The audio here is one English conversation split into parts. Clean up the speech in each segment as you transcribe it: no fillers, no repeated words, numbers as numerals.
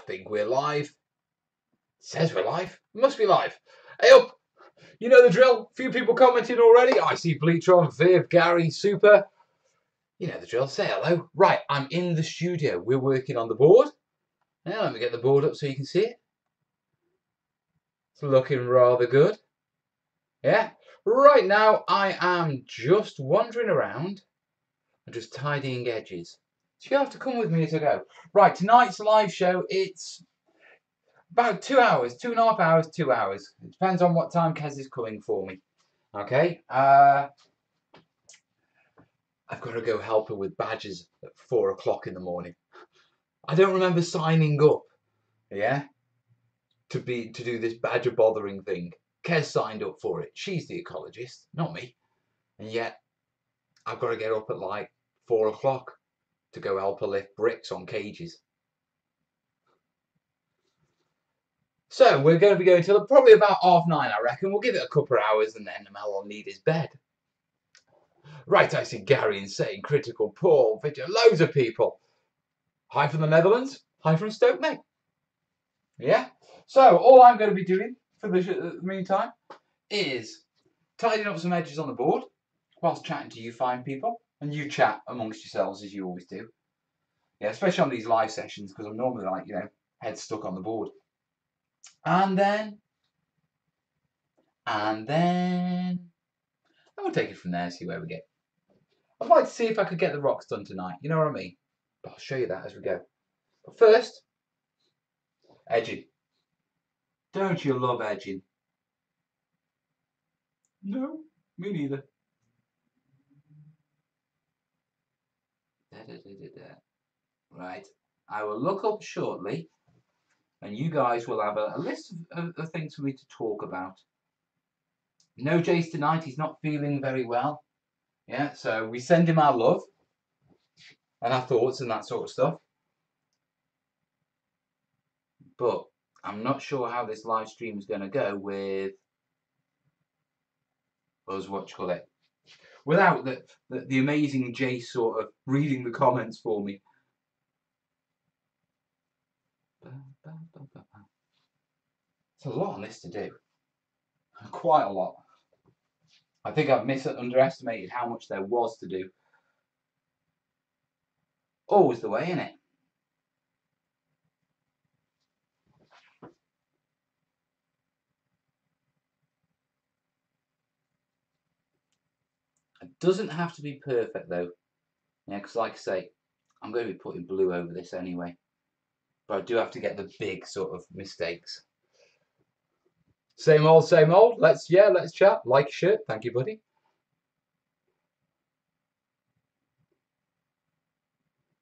think we're live. It says we're live. We must be live. Hey up! You know the drill. Few people commenting already. I see Bleachron, Viv, Gary, Super. You know the drill. Say hello. Right, I'm in the studio. We're working on the board. Now let me get the board up so you can see it. It's looking rather good. Yeah. Right now I am just wandering around and just tidying edges. So you have to come with me as I go. Right, tonight's live show, it's about 2 hours, 2.5 hours, 2 hours. It depends on what time Kez is coming for me. Okay, I've got to go help her with badges at 4 o'clock in the morning. I don't remember signing up, yeah, to do this badger bothering thing. Kez signed up for it. She's the ecologist, not me. And yet, I've got to get up at like 4 o'clock to go help her lift bricks on cages. So we're going to be going till probably about 9:30, I reckon. We'll give it a couple of hours and then Mel will need his bed. Right, I see Gary Insane, Critical, Paul, Victor, loads of people. Hi from the Netherlands. Hi from Stoke, mate. Yeah. So all I'm going to be doing for the meantime is tidying up some edges on the board whilst chatting to you fine people. And you chat amongst yourselves as you always do. Yeah, especially on these live sessions because I'm normally like, you know, head stuck on the board. And then we'll take it from there and see where we get. I'd like to see if I could get the rocks done tonight. You know what I mean? But I'll show you that as we go. But first, edging. Don't you love edging? No, me neither. Right, I will look up shortly and you guys will have a list of things for me to talk about. No Jace tonight, he's not feeling very well. Yeah, so we send him our love and our thoughts and that sort of stuff. But I'm not sure how this live stream is going to go with us, without the amazing Jace sort of reading the comments for me. It's a lot on this to do. Quite a lot. I think I've underestimated how much there was to do. Always the way, innit? It doesn't have to be perfect though. Yeah, because like I say, I'm going to be putting blue over this anyway. But I do have to get the big sort of mistakes. Same old, same old. Let's chat. Like shirt. Thank you, buddy.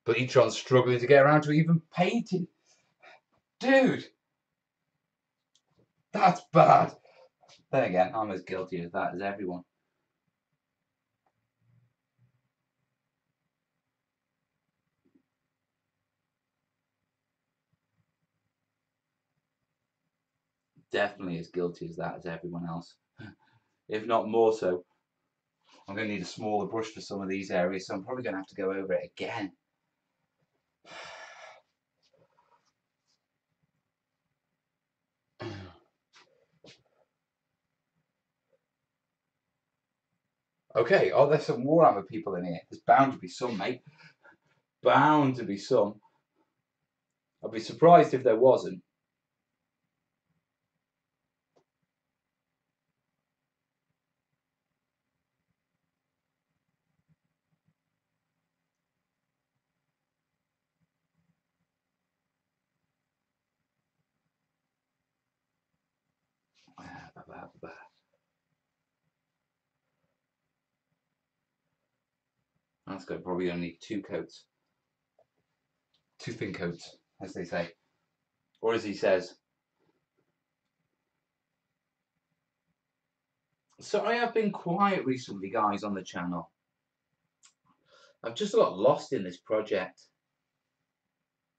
Bleachron's struggling to get around to even painting. Dude, that's bad. Then again, I'm as guilty as that as everyone. Definitely as guilty as that as everyone else. If not more so. I'm going to need a smaller brush for some of these areas, so I'm probably going to have to go over it again. Okay, oh, there's some Warhammer people in here. There's bound to be some, mate. Bound to be some. I'd be surprised if there wasn't. That's going to probably only need 2 coats. 2 thin coats, as they say. Or as he says. So I have been quiet recently, guys, on the channel. I've just got lost in this project.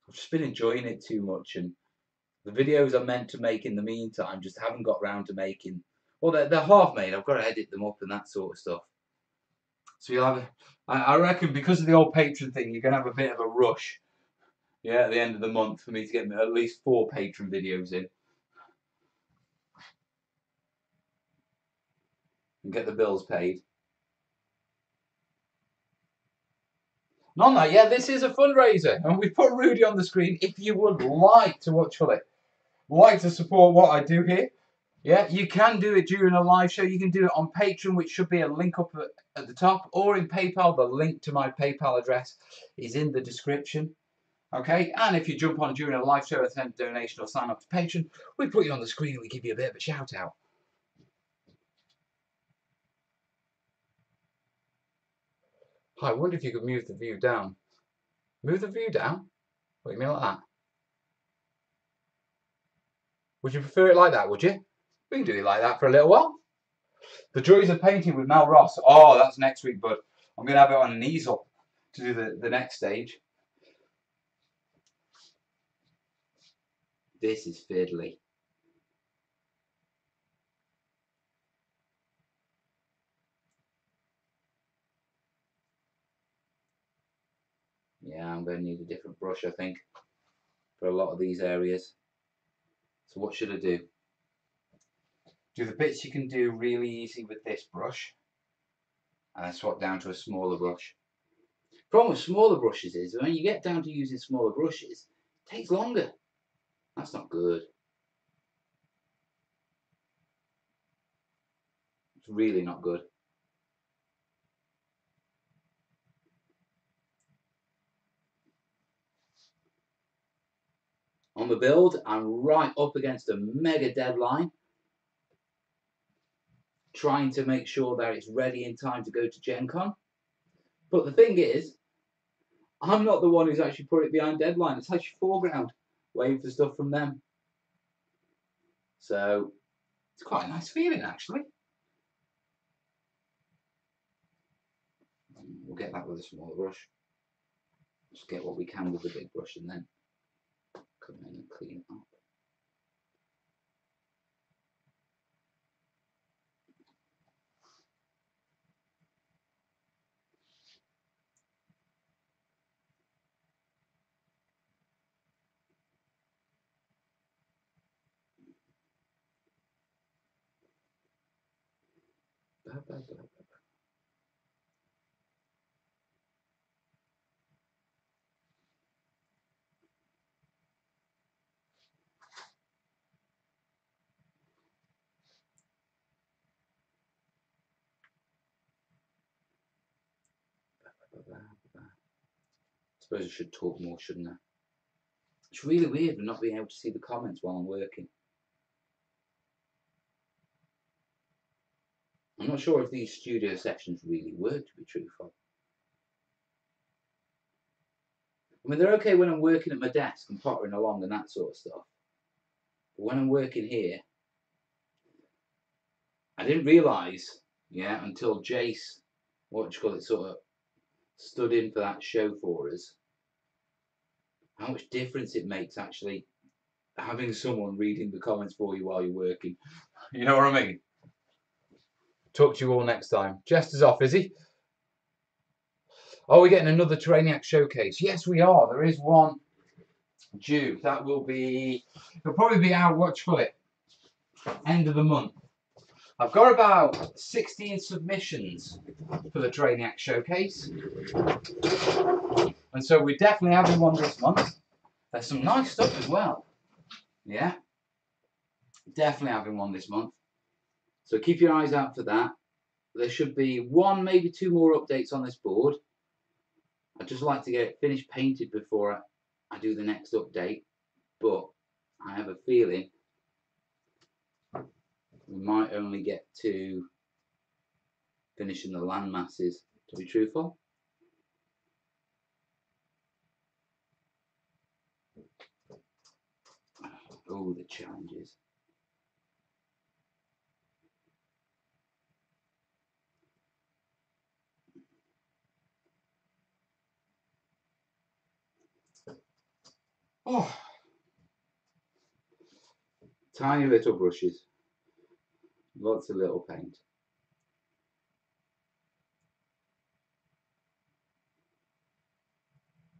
I've just been enjoying it too much, and the videos I'm meant to make in the meantime just haven't got round to making. Well, they're half made. I've got to edit them up and that sort of stuff. So you'll have I reckon because of the old Patreon thing, you're going to have a bit of a rush Yeah, at the end of the month for me to get at least 4 patron videos in. And get the bills paid. None that, yeah, this is a fundraiser. And we put Rudy on the screen. If you would like to watch for it, like to support what I do here, yeah, you can do it during a live show. You can do it on Patreon, which should be a link up at the top, or in PayPal. The link to my PayPal address is in the description. Okay, and if you jump on during a live show, attempt a donation or sign up to Patreon, we put you on the screen and we give you a bit of a shout out. I wonder if you could move the view down. Move the view down? What do you mean like that? Would you prefer it like that, would you? We can do it like that for a little while. The Joys of Painting with Mel Ross. Oh, that's next week, bud. I'm going to have it on an easel to do the next stage. This is fiddly. Yeah, I'm going to need a different brush, I think, for a lot of these areas. So what should I do? Do the bits you can do really easy with this brush, and then swap down to a smaller brush. Problem with smaller brushes is when you get down to using smaller brushes, it takes longer. That's not good. It's really not good. On the build, I'm right up against a mega deadline, trying to make sure that it's ready in time to go to Gen Con. But the thing is, I'm not the one who's actually put it behind deadline. It's actually foreground, waiting for stuff from them. So it's quite a nice feeling, actually. We'll get that with a smaller brush. Just get what we can with the big brush and then come in and clean it up. I suppose I should talk more, shouldn't I? It's really weird not being able to see the comments while I'm working. I'm not sure if these studio sessions really work, to be truthful. I mean, they're okay when I'm working at my desk and pottering along and that sort of stuff. But when I'm working here, I didn't realise, yeah, until Jace, sort of stood in for that show for us, how much difference it makes actually having someone reading the comments for you while you're working. You know what I mean? Talk to you all next time. Jester's off, is he? Oh, we're getting another terrainiacs showcase. Yes, we are. There is one due. That will be, it'll probably be our watch for it. End of the month. I've got about 16 submissions for the terrainiacs showcase. And so we're definitely having one this month. There's some nice stuff as well. Yeah. Definitely having one this month. So keep your eyes out for that. There should be one, maybe 2 more updates on this board. I'd just like to get it finished painted before I do the next update. But I have a feeling we might only get to finishing the land masses, to be truthful. Oh, the challenges. Oh, tiny little brushes, lots of little paint.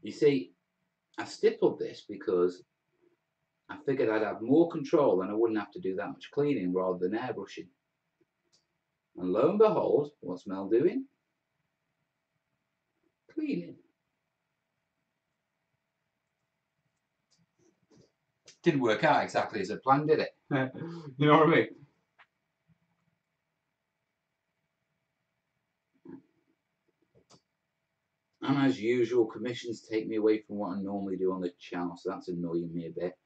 You see, I stippled this because I figured I'd have more control and I wouldn't have to do that much cleaning rather than airbrushing. And lo and behold, what's Mel doing? Cleaning. Didn't work out exactly as I planned, did it? You know what I mean? And as usual, commissions take me away from what I normally do on the channel, so that's annoying me a bit.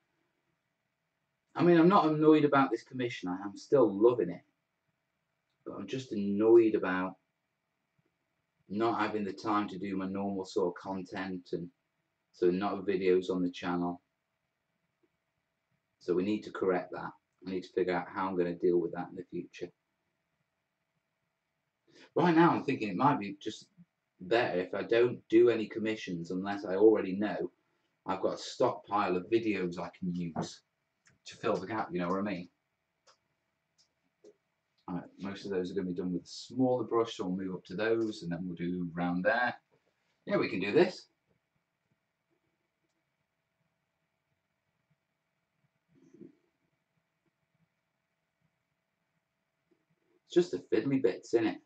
I mean, I'm not annoyed about this commission, I am still loving it. But I'm just annoyed about not having the time to do my normal sort of content, and so not videos on the channel. So we need to correct that. I need to figure out how I'm going to deal with that in the future. Right now I'm thinking it might be just better if I don't do any commissions unless I already know I've got a stockpile of videos I can use to fill the gap, you know what I mean? Right, most of those are going to be done with a smaller brush, so we'll move up to those and then we'll do round there. Yeah, we can do this. It's just the fiddly bits, isn't it?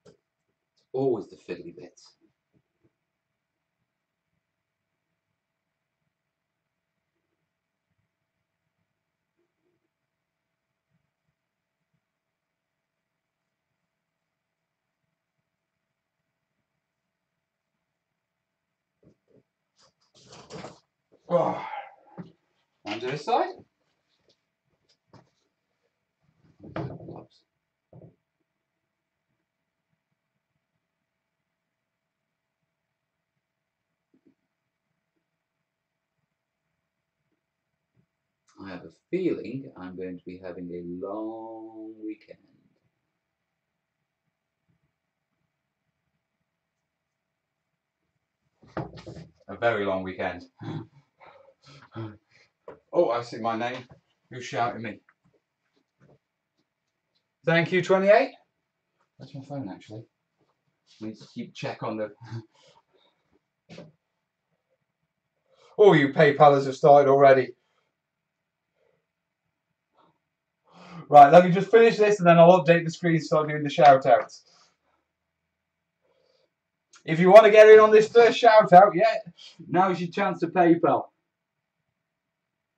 It's always the fiddly bits. Oh. And to this side. I have a feeling I'm going to be having a long weekend. A very long weekend. Oh, I see my name. Who's shouting me? Thank you, 28. That's my phone, actually. I need to keep check on the... Oh, you PayPalers have started already. Right, let me just finish this and then I'll update the screen and start doing the shout-outs. If you want to get in on this first shout-out, yeah, now's your chance to PayPal.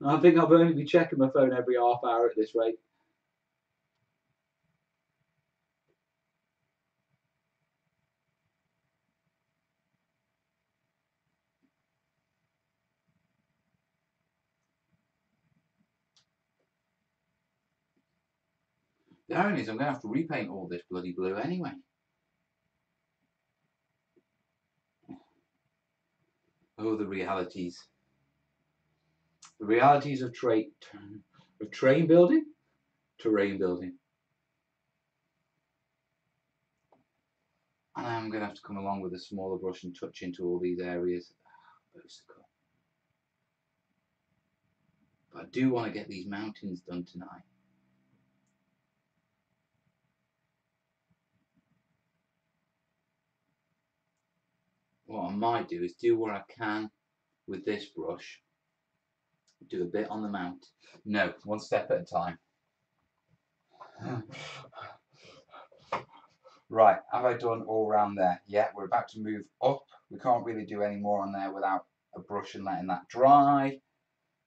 I think I'll only be checking my phone every half hour at this rate. The irony is I'm going to have to repaint all this bloody blue anyway. Oh, the realities. The realities of train building? Terrain building. And I'm going to have to come along with a smaller brush and touch into all these areas. But I do want to get these mountains done tonight. What I might do is do what I can with this brush. Do a bit on the mount. No, one step at a time. Right, have I done all around there? Yeah, we're about to move up. We can't really do any more on there without a brush and letting that dry.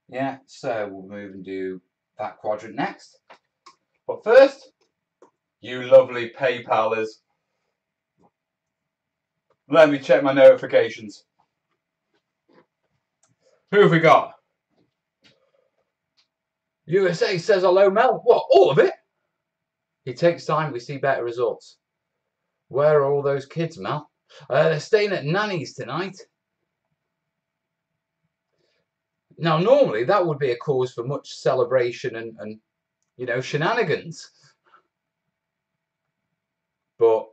Yeah, so we'll move and do that quadrant next. But first, you lovely PayPalers, let me check my notifications. Who have we got? USA says hello, Mel. What, all of it? It takes time, we see better results. Where are all those kids, Mel? They're staying at Nanny's tonight. Now, normally that would be a cause for much celebration and you know, shenanigans. But,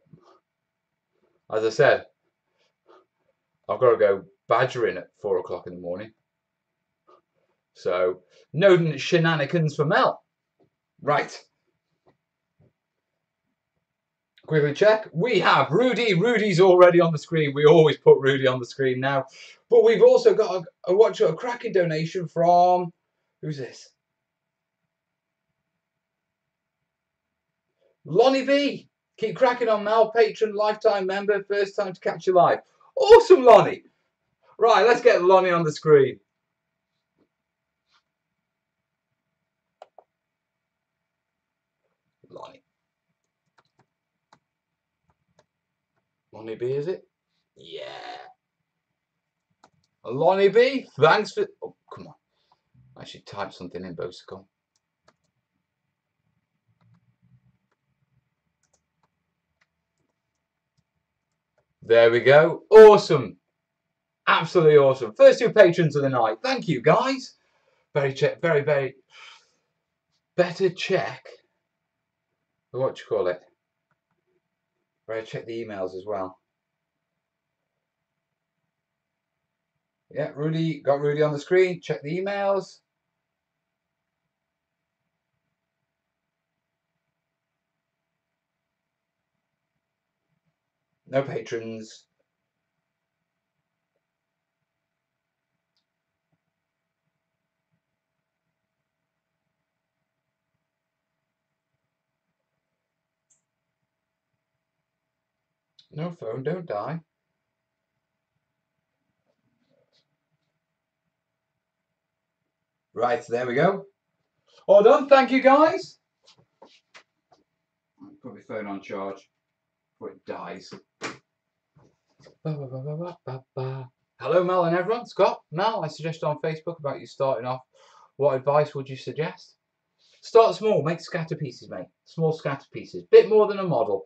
as I said, I've got to go badgering at 4 o'clock in the morning. So, no shenanigans for Mel. Right. Quickly check. We have Rudy. Rudy's already on the screen. We always put Rudy on the screen now. But we've also got a cracking donation from... Who's this? Lonnie V. Keep cracking on, Mel. Patron, lifetime member, first time to catch you live. Awesome, Lonnie. Right, let's get Lonnie on the screen. Lonnie. Lonnie B, is it? Yeah. Lonnie B, thanks for... Oh, come on. I should type something in, Bosicle. There we go. Awesome. Absolutely awesome. First 2 patrons of the night. Thank you, guys. Very better check. What do you call it? Better check the emails as well. Yeah, Rudy, got Rudy on the screen. Check the emails. No patrons. No phone, don't die. Right, there we go. All done. Thank you, guys. I'll put my phone on charge before it dies. Hello, Mel and everyone. Scott, Mel, I suggested on Facebook about you starting off. What advice would you suggest? Start small. Make scatter pieces, mate. Small scatter pieces. Bit more than a model.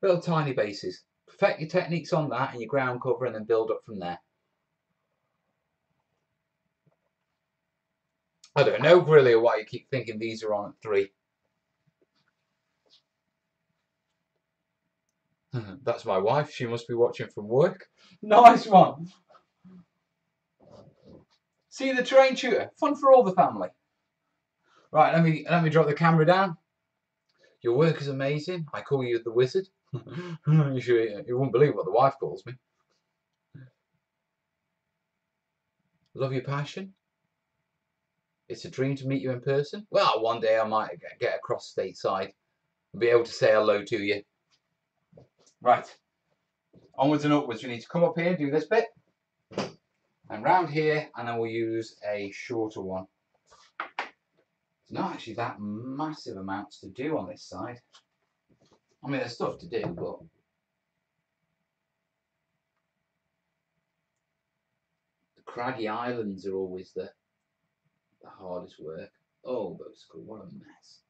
Little tiny bases. Perfect your techniques on that and your ground cover and then build up from there. I don't know really why you keep thinking these are on at 3. That's my wife. She must be watching from work. Nice one. See the terrain tutor. Fun for all the family. Right, let me drop the camera down. Your work is amazing. I call you the wizard. You wouldn't believe what the wife calls me. Love your passion. It's a dream to meet you in person. Well, one day I might get across stateside and be able to say hello to you. Right. Onwards and upwards. We need to come up here, do this bit. And round here, and then we'll use a shorter one. It's not actually that massive amounts to do on this side. I mean, there's stuff to do, but... The craggy islands are always the hardest work. Oh, Bosicle, what a mess.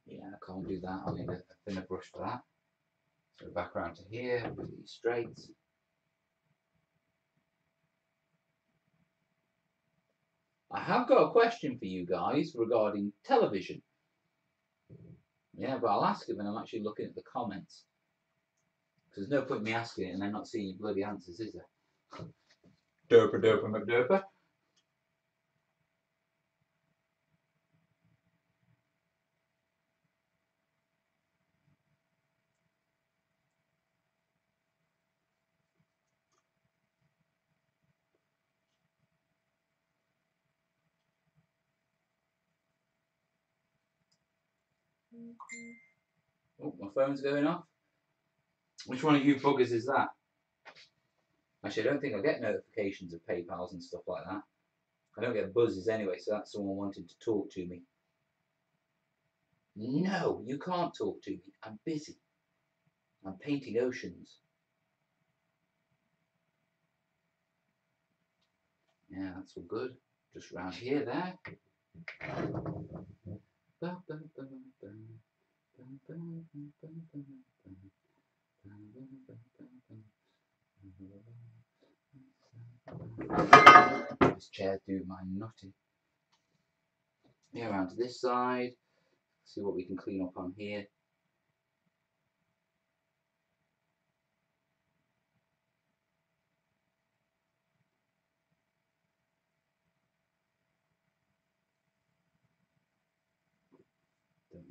Yeah, I can't do that. I need a thinner brush for that. So back around to here with these straights. I have got a question for you guys regarding television. Yeah, but I'll ask it when I'm actually looking at the comments. Because there's no point in me asking it and then not seeing your bloody answers, is there? Derper, derper, McDerper. Oh, my phone's going off. Which one of you buggers is that? Actually, I don't think I get notifications of PayPals and stuff like that. I don't get buzzes anyway, so that's someone wanting to talk to me. No, you can't talk to me. I'm busy. I'm painting oceans. Yeah, that's all good. Just round here, there. This chair's doing my nutty. Yeah, around to this side. See what we can clean up on here.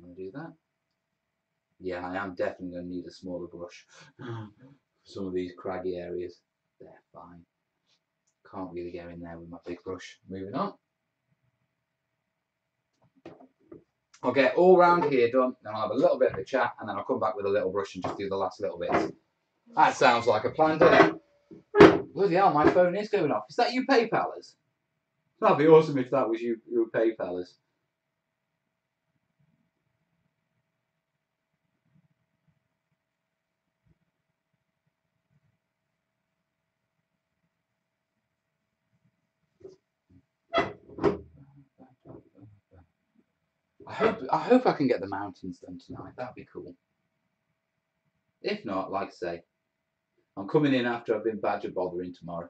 going to do that. Yeah, I am definitely going to need a smaller brush. Some of these craggy areas, they're fine. Can't really go in there with my big brush. Moving on. I'll get all round here done, then I'll have a little bit of a chat, and then I'll come back with a little brush and just do the last little bits. That sounds like a plan, doesn't it? Bloody hell, my phone is going off. Is that you PayPalers? That'd be awesome if that was you PayPalers. I hope I can get the mountains done tonight. That'd be cool. If not, like I say, I'm coming in after I've been badger bothering tomorrow.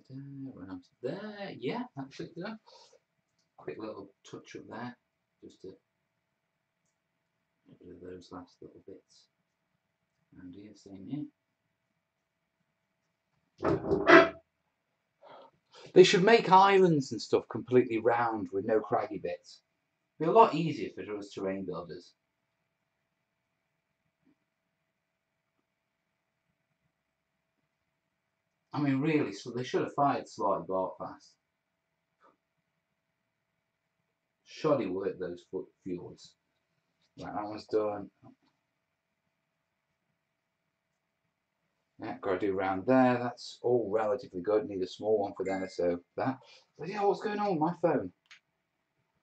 Around there, yeah, that's it done. Quick little touch up there, just to get rid of those last little bits. And here, same here. They should make islands and stuff completely round with no craggy bits. It'd be a lot easier for us terrain builders. I mean, really, so they should have fired slightly Barkfast. Shoddy work, those fjords. Right, that one's done. Yeah, got to do around there. That's all relatively good. Need a small one for there, so that. But yeah, what's going on with my phone?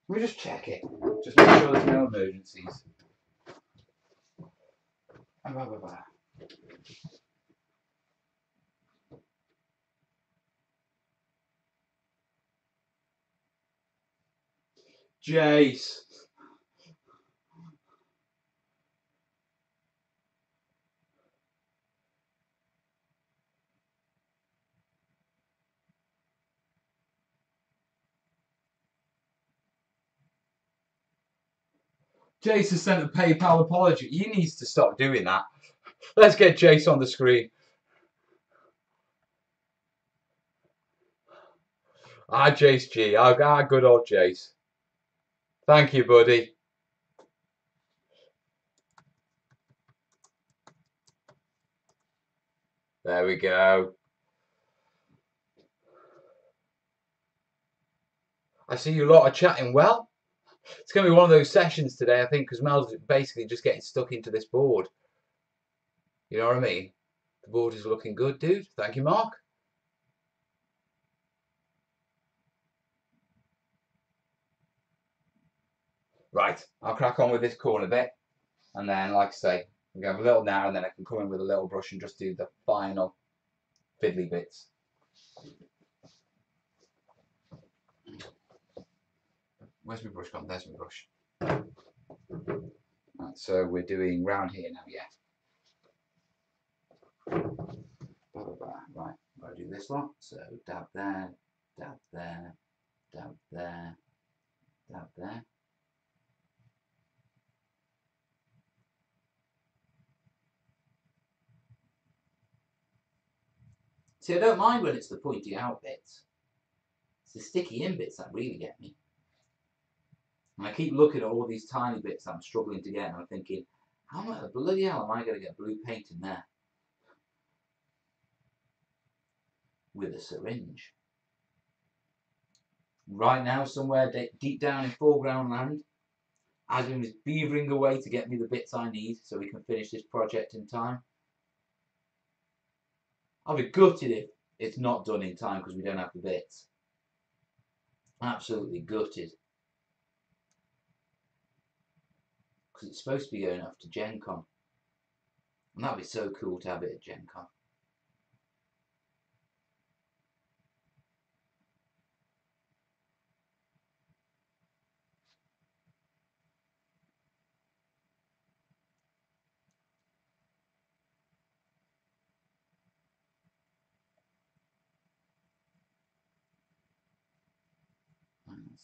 Let me just check it. Just make sure there's no emergencies. Jace. Jace has sent a PayPal apology. He needs to stop doing that. Let's get Jace on the screen. Jace G. Good old Jace. Thank you, buddy. There we go. I see you lot are chatting well. It's going to be one of those sessions today, I think, because Mel's basically just getting stuck into this board. You know what I mean? The board is looking good, dude. Thank you, Mark. Right, I'll crack on with this corner bit. And then, like I say, we have a little now, and then I can come in with a little brush and just do the final fiddly bits. Where's my brush gone? There's my brush. Right, so we're doing round here now, yeah. Right, I'll do this lot. So dab there, dab there, dab there, dab there. See, I don't mind when it's the pointy out bits. It's the sticky in bits that really get me. And I keep looking at all these tiny bits I'm struggling to get, and I'm thinking, how the bloody hell am I going to get blue paint in there? With a syringe. Right now, somewhere deep down in foreground land, Adam is beavering away to get me the bits I need so we can finish this project in time. I'll be gutted if it's not done in time because we don't have the bits. Absolutely gutted. Because it's supposed to be going off to Gen Con. And that'd be so cool to have it at Gen Con.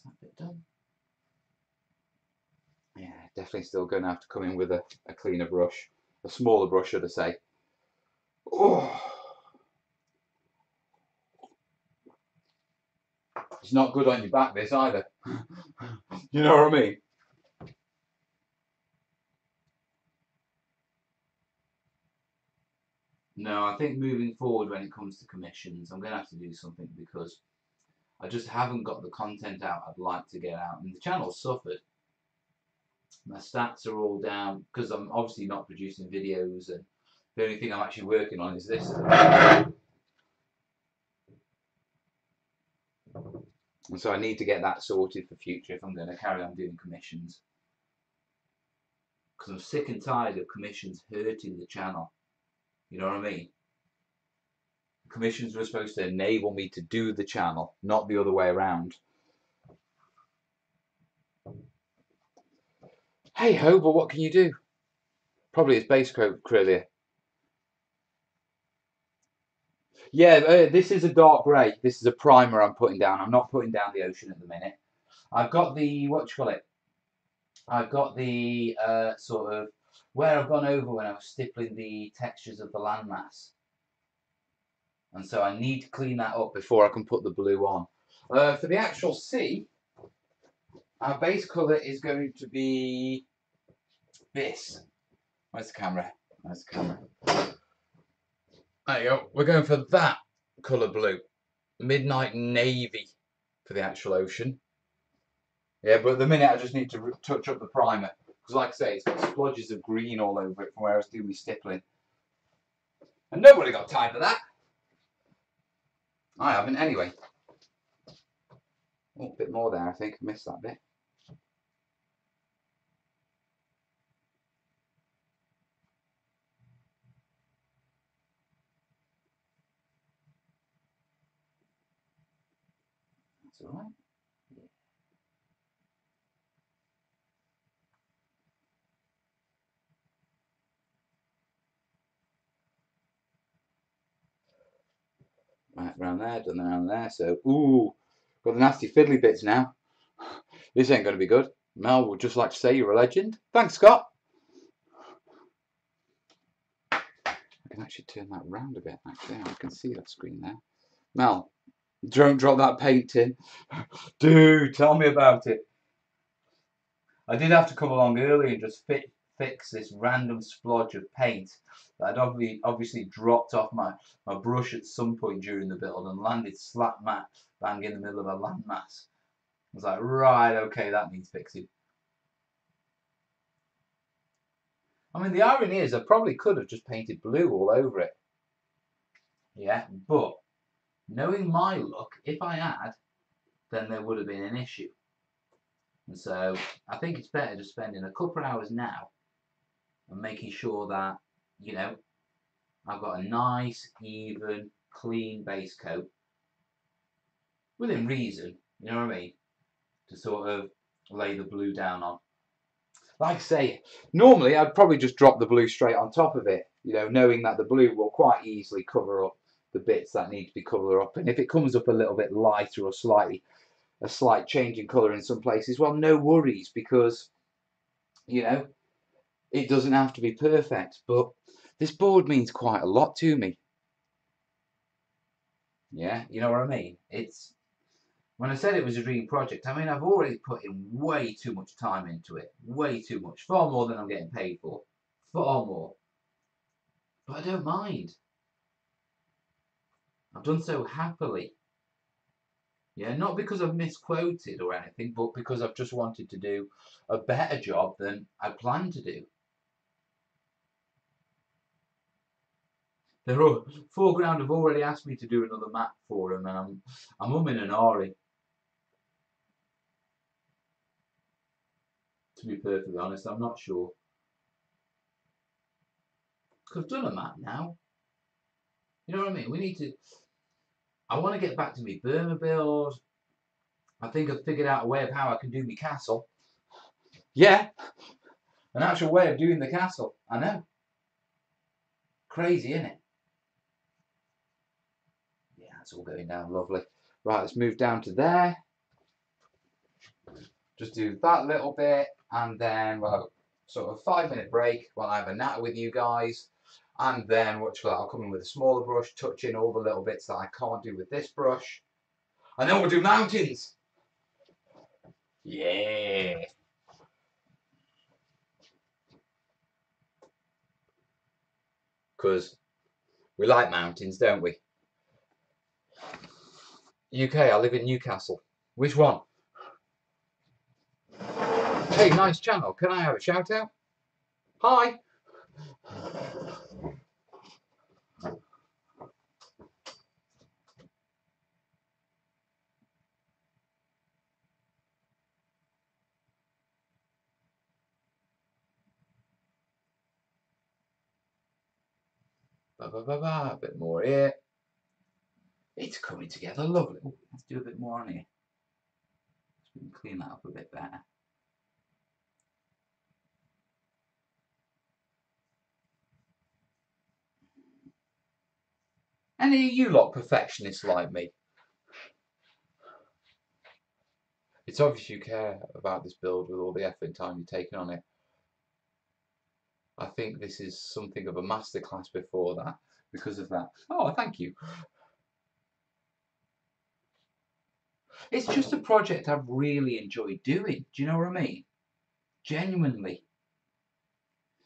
That's that bit done. Yeah, definitely still going to have to come in with a cleaner brush. A smaller brush, should I say. Oh. It's not good on your back, this, either. You know what I mean? No, I think moving forward when it comes to commissions, I'm going to have to do something because I just haven't got the content out I'd like to get out. And the channel's suffered. My stats are all down because I'm obviously not producing videos, and the only thing I'm actually working on is this. And so I need to get that sorted for future if I'm going to carry on doing commissions. Because I'm sick and tired of commissions hurting the channel. You know what I mean? Commissions were supposed to enable me to do the channel, not the other way around. Hey ho, but what can you do? Probably it's base coat acrylic. Yeah, this is a dark grey. This is a primer I'm putting down. I'm not putting down the ocean at the minute. I've got the, what do you call it? I've got the sort of, where I've gone over when I was stippling the textures of the landmass. And so I need to clean that up before I can put the blue on. For the actual sea, our base colour is going to be this. Where's the camera? Where's the camera? There you go. We're going for that colour blue. Midnight navy for the actual ocean. Yeah, but at the minute I just need to touch up the primer. Because like I say, it's got splodges of green all over it from where I was doing my stippling. And nobody got time for that. I haven't anyway. Oh, a bit more there, I think. I missed that bit. That's alright. Right, round there, done around there. So, ooh, got the nasty fiddly bits now. This ain't going to be good. Mel would just like to say you're a legend. Thanks, Scott. I can actually turn that round a bit, actually. I can see that screen there. Mel, don't drop that paint tin. Dude, tell me about it. I did have to come along early and just fix this random splodge of paint that I'd obviously dropped off my brush at some point during the build and landed slap bang in the middle of a landmass. I was like, right, okay, that needs fixing. I mean, the irony is I probably could have just painted blue all over it. Yeah, but knowing my luck, if I had, then there would have been an issue. And so I think it's better just spending a couple of hours now and making sure that, you know, I've got a nice, even, clean base coat within reason, you know what I mean, to sort of lay the blue down on. Like I say, normally I'd probably just drop the blue straight on top of it, you know, knowing that the blue will quite easily cover up the bits that need to be covered up. And if it comes up a little bit lighter or a slight change in colour in some places, well, no worries, because, you know, it doesn't have to be perfect. But this board means quite a lot to me. Yeah, you know what I mean? It's, when I said it was a dream project, I mean, I've already put in way too much time into it. Way too much. Far more than I'm getting paid for. Far more. But I don't mind. I've done so happily. Yeah, not because I've misquoted or anything, but because I've just wanted to do a better job than I planned to do. They're all, Foreground have already asked me to do another map for them, and I'm in an hurry. To be perfectly honest, I'm not sure. Because I've done a map now. You know what I mean? We need to... I want to get back to my Burma build. I think I've figured out a way of how I can do my castle. Yeah, an actual way of doing the castle. I know. Crazy, isn't it? Yeah, it's all going down lovely. Right, let's move down to there. just do that little bit, and then we'll have sort of a 5-minute break while I have a natter with you guys. And then I'll come in with a smaller brush, touch in all the little bits that I can't do with this brush. And then we'll do mountains. Yeah. Because we like mountains, don't we? UK, I live in Newcastle. Which one? Hey, nice channel. Can I have a shout out? Hi. A bit more here. It's coming together lovely. Ooh, let's do a bit more on here. So we can clean that up a bit better. Any of you lot perfectionists like me? It's obvious you care about this build with all the effort and time you've taken on it. I think this is something of a masterclass before that, because of that. Oh, thank you. It's just a project I've really enjoyed doing. Do you know what I mean? Genuinely.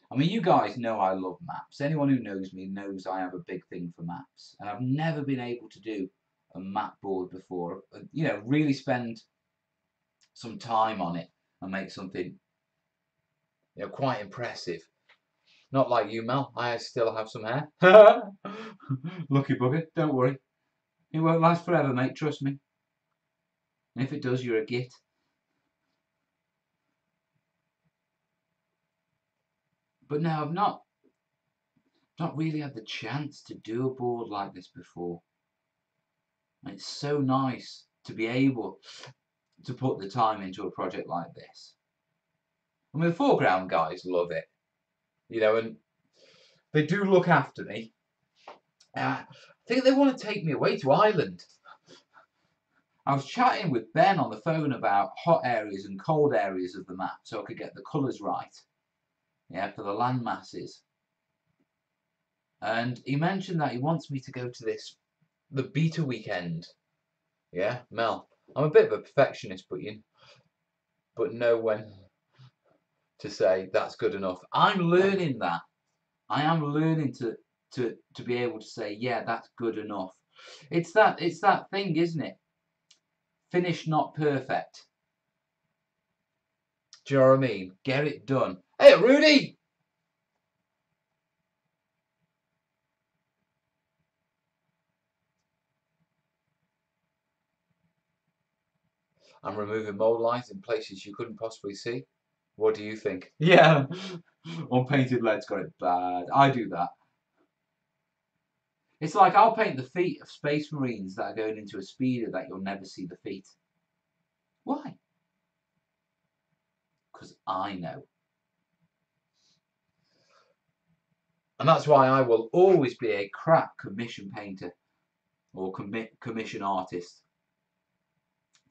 I mean, you guys know I love maps. Anyone who knows me knows I have a big thing for maps. And I've never been able to do a map board before. You know, really spend some time on it and make something, you know, quite impressive. Not like you, Mel. I still have some hair. Lucky bugger. Don't worry. It won't last forever, mate. Trust me. And if it does, you're a git. But no, I've not really had the chance to do a board like this before. And it's so nice to be able to put the time into a project like this. I mean, the foreground guys love it, you know, and they do look after me. I think they want to take me away to Ireland. I was chatting with Ben on the phone about hot areas and cold areas of the map so I could get the colours right, yeah, for the land masses. And he mentioned that he wants me to go to the beta weekend. Yeah, Mel. I'm a bit of a perfectionist, but know when to say that's good enough. I'm learning that. I am learning to be able to say, yeah, that's good enough. It's that thing, isn't it? Finish not perfect. Do you know what I mean? Get it done. Hey, Rudy! I'm removing mold lines in places you couldn't possibly see. What do you think? Yeah, unpainted lead's got it bad. I do that. It's like I'll paint the feet of Space Marines that are going into a speeder that you'll never see the feet. Why? Because I know. And that's why I will always be a crap commission painter or commission artist.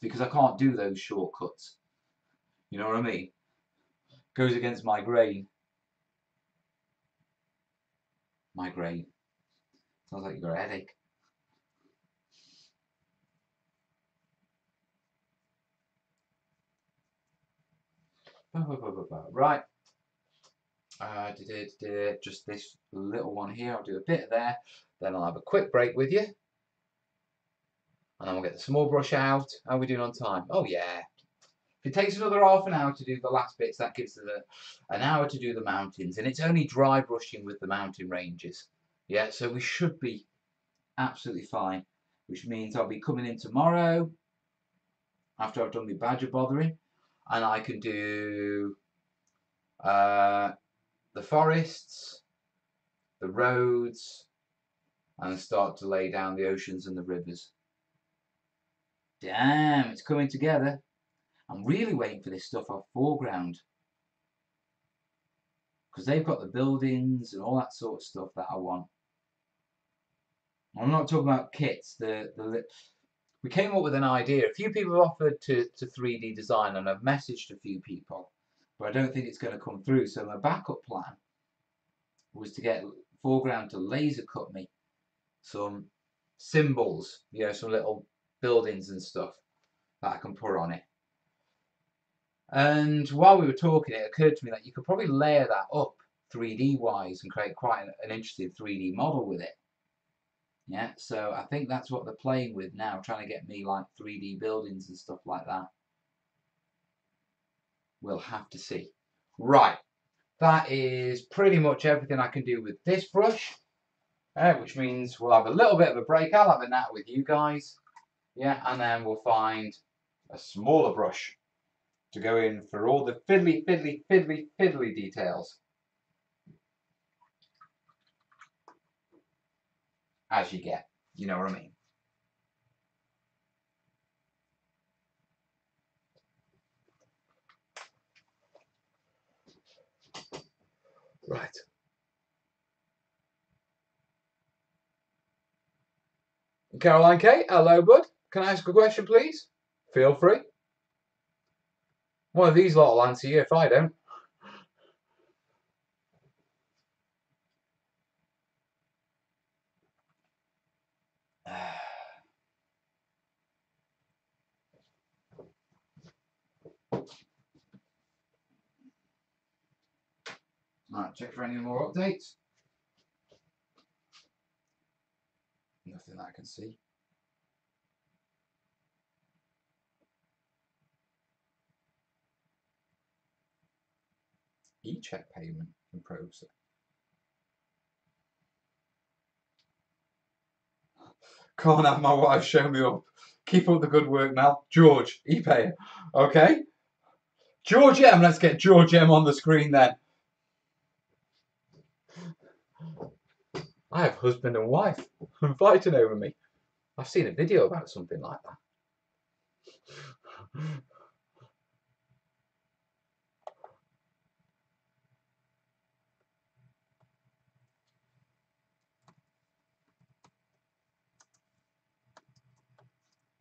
Because I can't do those shortcuts. You know what I mean? Goes against my grain. My grain. Sounds like you've got a headache. Right. Just this little one here. I'll do a bit there. Then I'll have a quick break with you. And then we'll get the small brush out. How are we doing on time? Oh, yeah. If it takes another half an hour to do the last bits, that gives us an hour to do the mountains. And it's only dry brushing with the mountain ranges. Yeah, so we should be absolutely fine. Which means I'll be coming in tomorrow after I've done my badger bothering. And I can do the forests, the roads, and start to lay down the oceans and the rivers. Damn, it's coming together. I'm really waiting for this stuff off foreground. Because they've got the buildings and all that sort of stuff that I want. I'm not talking about kits, we came up with an idea. A few people have offered to 3D design, and I've messaged a few people, but I don't think it's going to come through. So my backup plan was to get Foreground to laser cut me some symbols, you know, some little buildings and stuff that I can put on it. And while we were talking, it occurred to me that you could probably layer that up 3D wise and create quite an interesting 3D model with it. Yeah, so I think that's what they're playing with now, trying to get me like 3D buildings and stuff like that. We'll have to see. Right, that is pretty much everything I can do with this brush, which means we'll have a little bit of a break. I'll have a nap with you guys, yeah, and then we'll find a smaller brush to go in for all the fiddly details. As you get, you know what I mean. Right. Caroline K, hello bud. Can I ask a question please? Feel free. One of these lot will answer you if I don't. Right, check for any more updates. Nothing that I can see. E-check payment in process. Can't have my wife show me up. Keep up the good work now. George, ePay. Okay. George M, let's get George M on the screen then. I have husband and wife fighting over me. I've seen a video about something like that.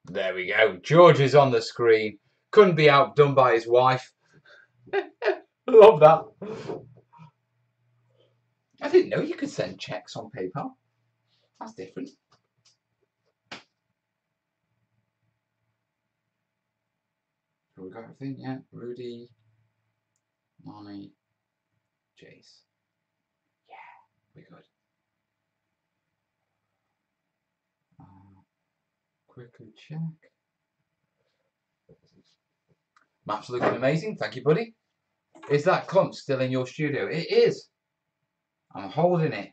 There we go. George is on the screen. Couldn't be outdone by his wife. Love that. I didn't know you could send checks on PayPal. That's different. We got everything, yeah. Rudy, Money, Jace. Yeah, we're good. Quickly check. Map's looking amazing. Thank you, buddy. Is that clump still in your studio? It is. I'm holding it.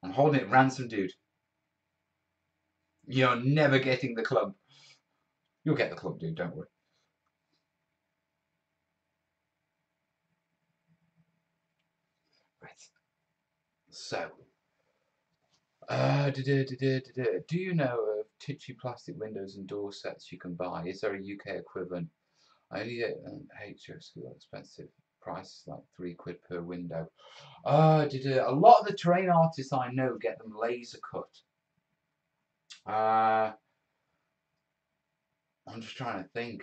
I'm holding it ransom, dude. You're never getting the clump. You'll get the clump, dude. Don't worry. Right. So, do you know of Titchy plastic windows and door sets you can buy? Is there a UK equivalent? I only get HS expensive. Price like £3 per window. A lot of the terrain artists I know get them laser cut. I'm just trying to think.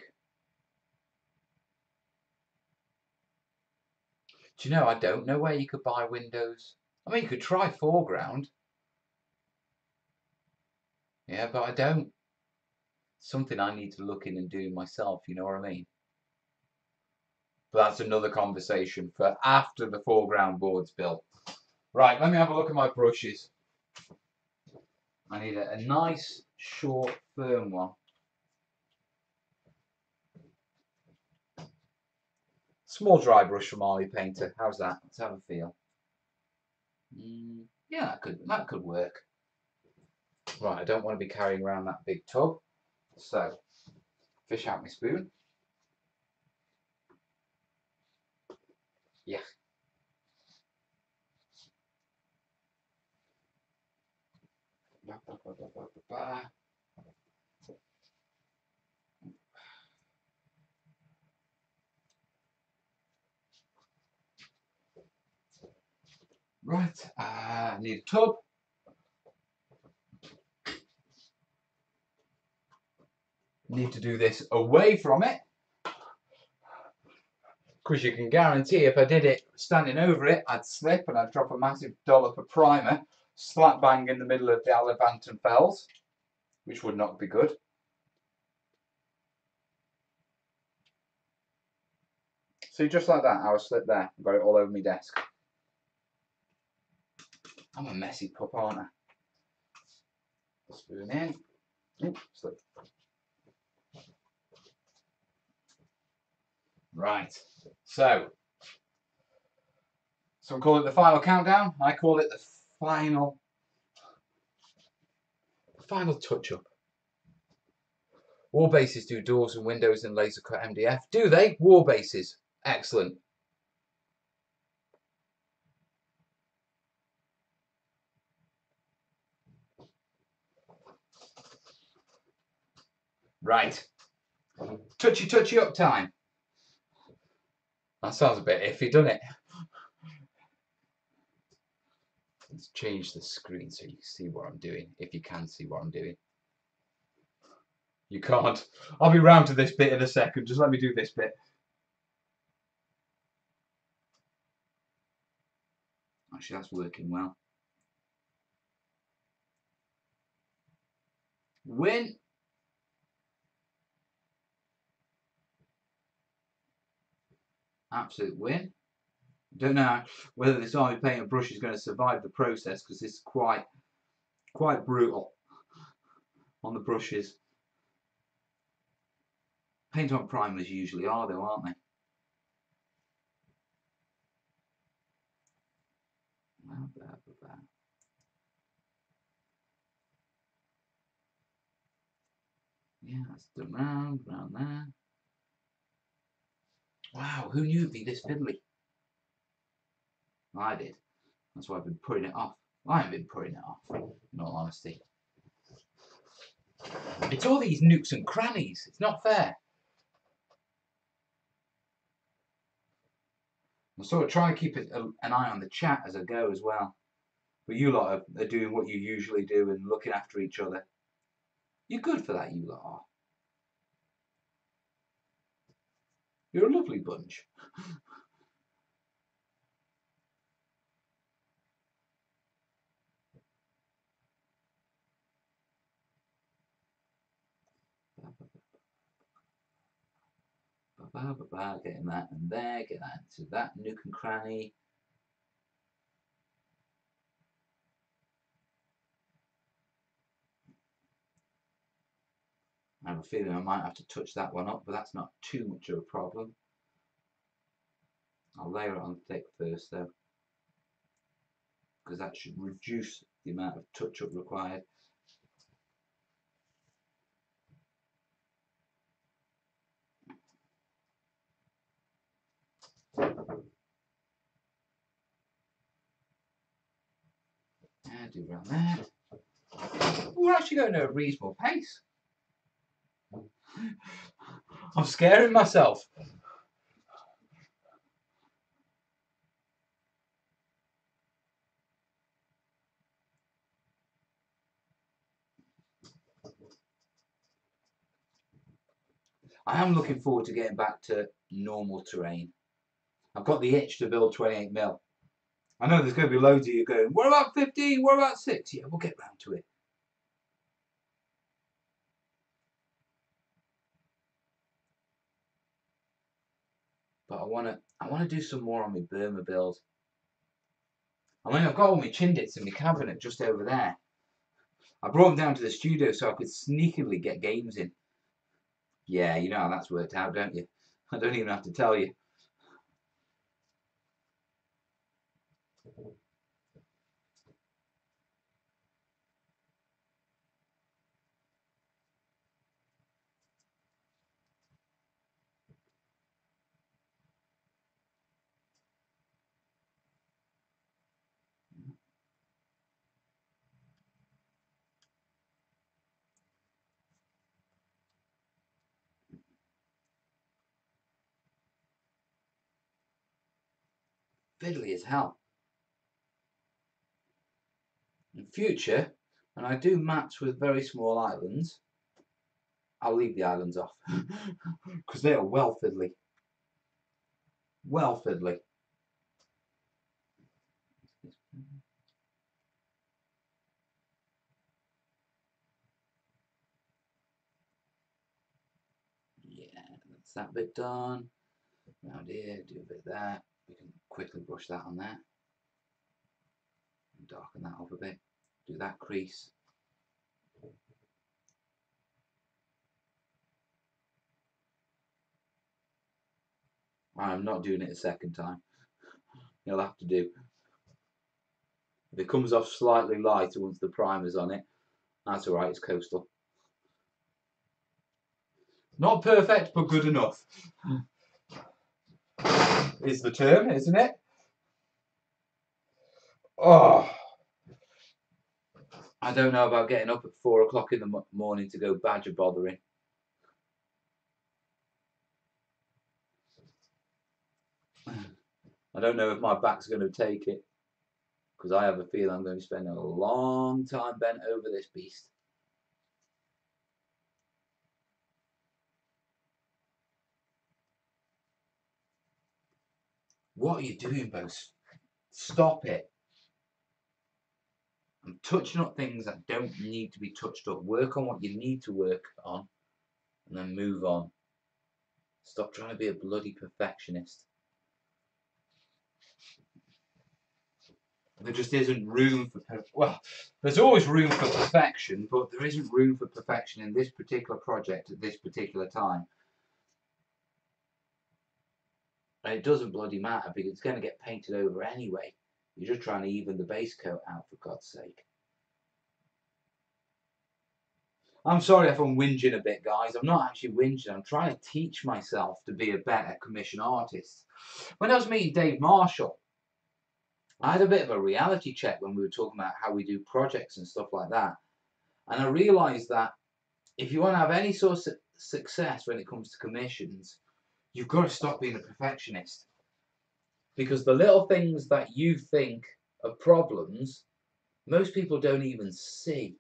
Do you know, I don't know where you could buy windows. I mean, you could try Foreground. Yeah, but I don't. Something I need to look in and do myself, you know what I mean? But that's another conversation for after the Foreground board's built. Right, let me have a look at my brushes. I need a nice, short, firm one. Small dry brush from Arlie Painter. How's that? Let's have a feel. Yeah, that could work. Right, I don't want to be carrying around that big tub. So, fish out my spoon. Yeah. Right, I need a tub. need to do this away from it, because you can guarantee if I did it standing over it, I'd slip and I'd drop a massive dollop of primer slap bang in the middle of the Alivanton Fells, which would not be good. See, just like that, I was slipped there, got it all over my desk. I'm a messy pup, aren't I? Spoon in. Oops, slip. Right, so some call it the final countdown. I call it the final touch-up. War bases do doors and windows in laser cut MDF. Do they? War bases. Excellent. Right. Touchy up time. That sounds a bit iffy, doesn't it? Let's change the screen so you can see what I'm doing, if you can see what I'm doing. You can't. I'll be round to this bit in a second. Just let me do this bit. Actually, that's working well. Win. Absolute win. Don't know whether this army paint brush is going to survive the process, because it's quite brutal on the brushes. Paint on primers usually are, though, aren't they? Yeah, that's done round there. Wow, who knew it'd be this fiddly? I did. That's why I've been putting it off. I haven't been putting it off, in all honesty. It's all these nooks and crannies. It's not fair. I sort of try and keep an eye on the chat as I go as well. But you lot are doing what you usually do and looking after each other. You're good for that, you lot are. You're a lovely bunch. Getting that in there, get that into that nook and cranny. I have a feeling I might have to touch that one up, but that's not too much of a problem. I'll layer it on thick first though, because that should reduce the amount of touch-up required. Yeah, do around there. We're actually going at a reasonable pace. I'm scaring myself. I am looking forward to getting back to normal terrain. I've got the itch to build 28mm. I know there's going to be loads of you going, what about 15? What about 6? Yeah, we'll get round to it. But I want to do some more on my Burma build. I mean, I've got all my chindits in my cabinet just over there. I brought them down to the studio so I could sneakily get games in. Yeah, you know how that's worked out, don't you? I don't even have to tell you. Fiddly as hell. In future, when I do maps with very small islands, I'll leave the islands off because they are well fiddly. Well fiddly. Yeah, that's that bit done. Round here, do a bit of that. We can quickly brush that on there. And darken that up a bit. Do that crease. I'm not doing it a second time. You'll have to do. If it comes off slightly lighter once the primer's on it, that's alright, it's coastal. Not perfect, but good enough. Is the term, isn't it? Oh, I don't know about getting up at 4 o'clock in the morning to go badger bothering. I don't know if my back's going to take it, because I have a feeling I'm going to spend a long time bent over this beast. What are you doing, Bose? Stop it. I'm touching up things that don't need to be touched up. Work on what you need to work on, and then move on. Stop trying to be a bloody perfectionist. There just isn't room for, well, there's always room for perfection, but there isn't room for perfection in this particular project at this particular time. And it doesn't bloody matter because it's going to get painted over anyway. You're just trying to even the base coat out, for God's sake. I'm sorry if I'm whinging a bit, guys. I'm not actually whinging. I'm trying to teach myself to be a better commission artist. When I was meeting Dave Marshall, I had a bit of a reality check when we were talking about how we do projects and stuff like that. And I realised that if you want to have any sort of success when it comes to commissions, you've got to stop being a perfectionist. Because the little things that you think are problems, most people don't even see.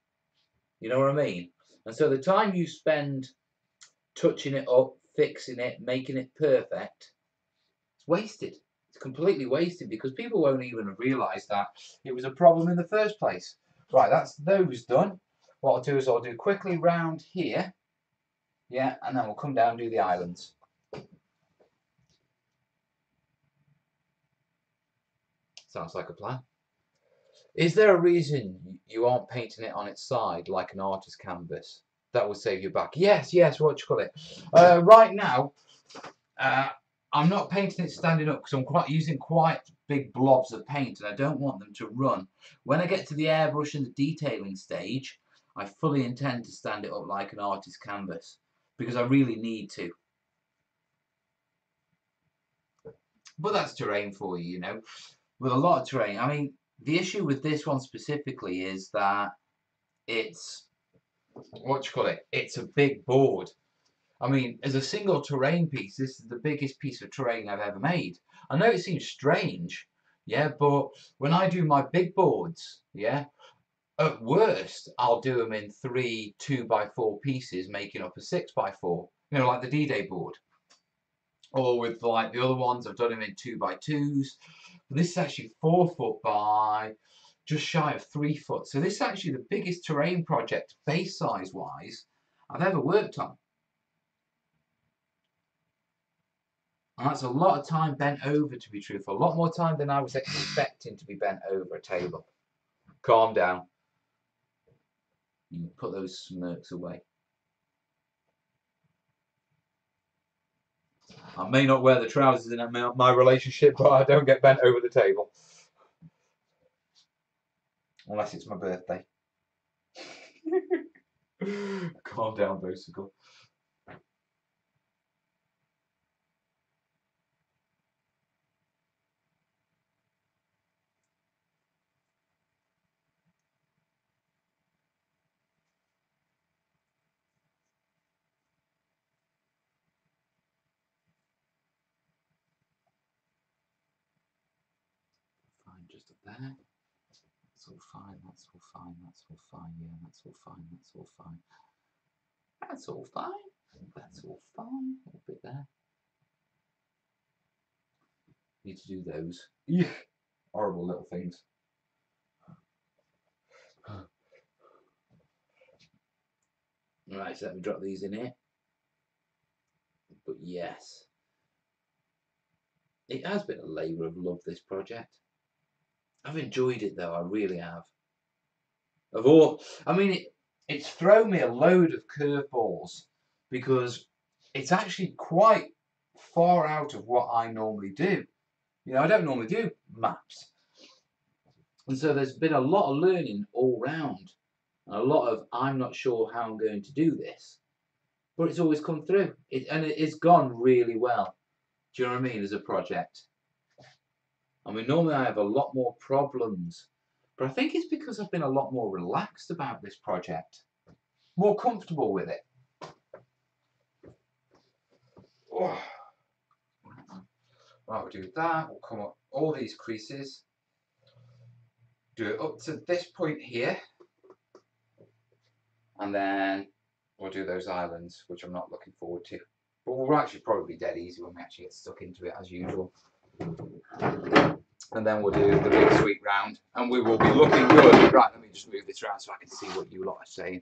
You know what I mean? And so the time you spend touching it up, fixing it, making it perfect, it's wasted. It's completely wasted because people won't even realise that it was a problem in the first place. Right, that's those done. What I'll do is I'll do quickly round here. Yeah, and then we'll come down and do the islands. Sounds like a plan. Is there a reason you aren't painting it on its side like an artist canvas? That would save you back. Yes, what you call it. Right now, I'm not painting it standing up because I'm using quite big blobs of paint and I don't want them to run. When I get to the airbrush and the detailing stage, I fully intend to stand it up like an artist canvas because I really need to. But that's terrain for you, you know. With a lot of terrain. I mean, the issue with this one specifically is that it's, it's a big board. I mean, as a single terrain piece, this is the biggest piece of terrain I've ever made. I know it seems strange, yeah, but when I do my big boards, yeah, at worst, I'll do them in 3 2x4 pieces, making up a 6x4, you know, like the D-Day board. Or with like the other ones, I've done them in 2x2s. But this is actually 4 foot by just shy of 3 foot. So this is actually the biggest terrain project, base size wise, I've ever worked on. And that's a lot of time bent over, to be truthful. A lot more time than I was expecting to be bent over a table. Calm down. You can put those smirks away. I may not wear the trousers in my relationship, but I don't get bent over the table. Unless it's my birthday. Calm down, Bosicle. Fine, just up there. That's all fine, that's all fine, that's all fine, yeah, that's all fine, that's all fine. That's all fine. That's all fine. A bit there. Need to do those. Yeah. Horrible little things. Right, so let me drop these in here. But yes, it has been a labour of love, this project. I've enjoyed it though, I really have. I mean, it's thrown me a load of curveballs because it's actually quite far out of what I normally do. You know, I don't normally do maps. And so there's been a lot of learning all round. And a lot of, I'm not sure how I'm going to do this. But it's always come through. And it's gone really well. Do you know what I mean, as a project? I mean, normally I have a lot more problems. But I think it's because I've been a lot more relaxed about this project. More comfortable with it. Oh. Right, we'll do that. We'll come up all these creases. Do it up to this point here. And then we'll do those islands, which I'm not looking forward to. But we'll actually probably be dead easy when we actually get stuck into it, as usual. And then we'll do the big sweep round. And we will be looking good. Right, let me just move this around so I can see what you lot are saying.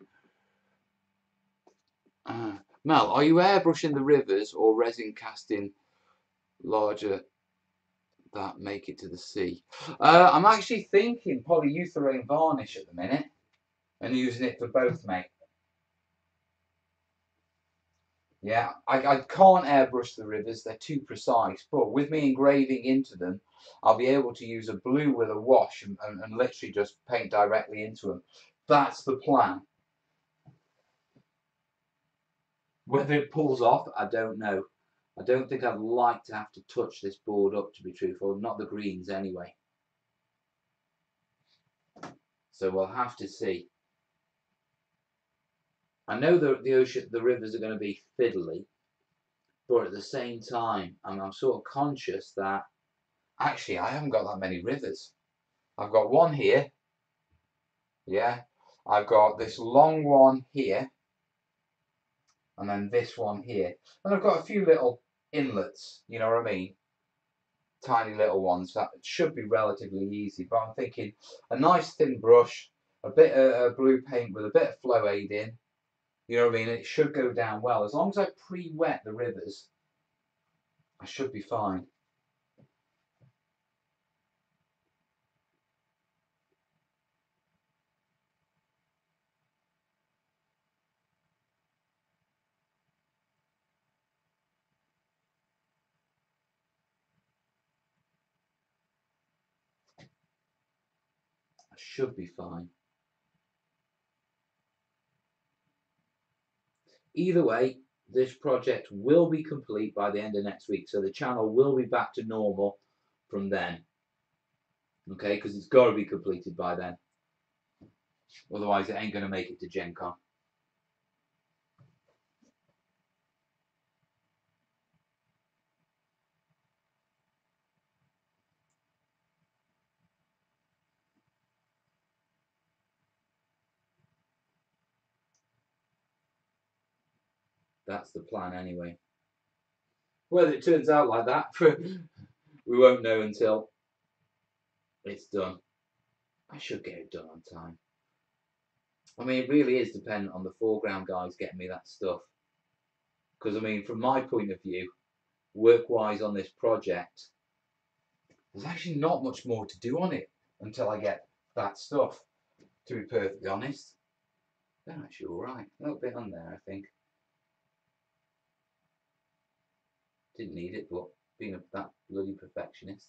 Mel, are you airbrushing the rivers or resin casting larger that make it to the sea? I'm actually thinking polyurethane varnish at the minute and using it for both, mate. Yeah, I can't airbrush the rivers, they're too precise, but with me engraving into them, I'll be able to use a blue with a wash and literally just paint directly into them. That's the plan. Whether it pulls off, I don't know. I don't think I'd like to have to touch this board up, to be truthful, not the greens anyway. So we'll have to see. I know the rivers are going to be fiddly, but at the same time, I'm sort of conscious that actually I haven't got that many rivers. I've got one here, yeah. I've got this long one here, and then this one here. And I've got a few little inlets, you know what I mean? Tiny little ones that should be relatively easy, but I'm thinking a nice thin brush, a bit of blue paint with a bit of flow aid in, you know what I mean? It should go down well. As long as I pre-wet the rivers, I should be fine. I should be fine. Either way, this project will be complete by the end of next week, so the channel will be back to normal from then. Okay, because it's got to be completed by then. Otherwise, it ain't going to make it to Gen Con. That's the plan anyway. Whether it turns out like that, we won't know until it's done. I should get it done on time. I mean, it really is dependent on the foreground guys getting me that stuff. Because, I mean, from my point of view, work-wise on this project, there's actually not much more to do on it until I get that stuff, to be perfectly honest. They're actually alright. A little bit on there, I think. Didn't need it, but being that bloody perfectionist.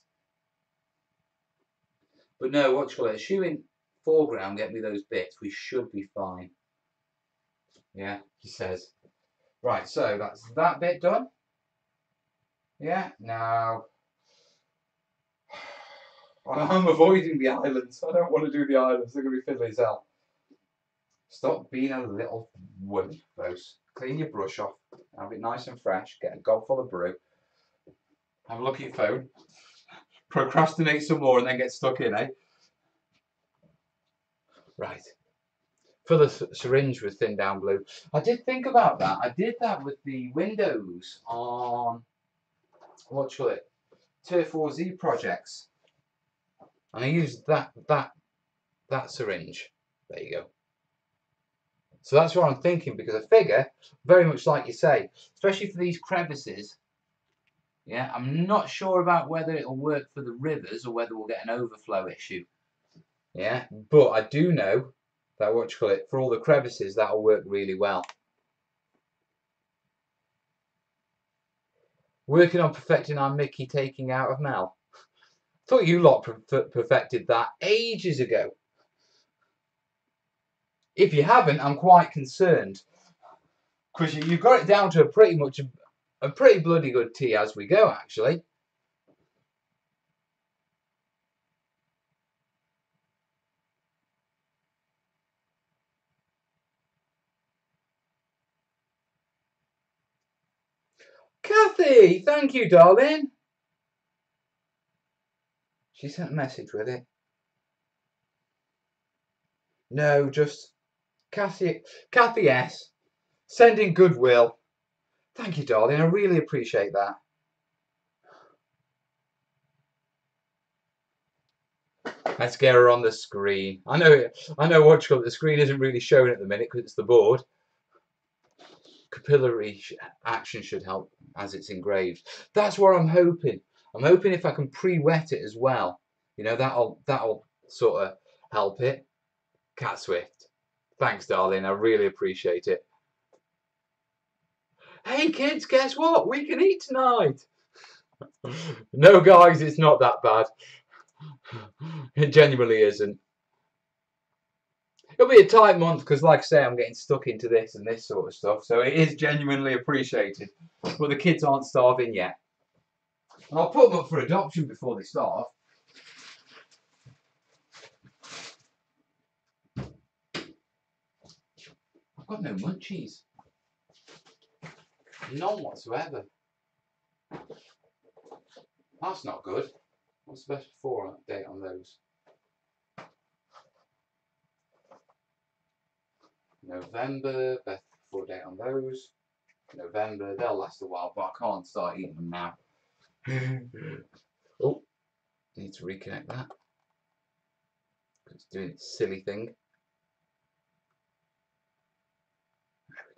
But no, what you call it? Assuming foreground get me those bits, we should be fine. Yeah, he says. Right, so that's that bit done. Yeah, now I'm avoiding the islands. I don't want to do the islands. They're going to be fiddly as hell. Stop being a little wimp, folks. Clean your brush off. Have it nice and fresh. Get a gob full of brew. Have a look at your phone. Procrastinate some more and then get stuck in, eh? Right. For the syringe with thin down glue. I did think about that. I did that with the windows on, what do you call it, Tier 4Z projects. And I used that syringe. There you go. So that's what I'm thinking, because I figure, very much like you say, especially for these crevices, yeah, I'm not sure about whether it'll work for the rivers or whether we'll get an overflow issue. Yeah, but I do know that, what you call it, for all the crevices, that'll work really well. Working on perfecting our Mickey taking out of Mel. Thought you lot perfected that ages ago. If you haven't, I'm quite concerned, because you've got it down to a pretty bloody good tea as we go, actually. Kathy, thank you, darling. She sent a message with it. No, just Kathy S. Sending goodwill. Thank you, darling. I really appreciate that. Let's get her on the screen. I know what you call it. The screen isn't really showing at the minute because it's the board. Capillary action should help as it's engraved. That's what I'm hoping. I'm hoping if I can pre-wet it as well, you know, that'll sort of help it. Cat Swift, thanks, darling. I really appreciate it. Hey kids, guess what? We can eat tonight. No, guys, it's not that bad. It genuinely isn't. It'll be a tight month because, like I say, I'm getting stuck into this and this sort of stuff. So it is genuinely appreciated. But the kids aren't starving yet. And I'll put them up for adoption before they starve. I've got no munchies. None whatsoever. That's not good. What's the best before date on those? November, best before date on those. November, they'll last a while, but I can't start eating them now. Oh, need to reconnect that. It's doing its silly thing. There we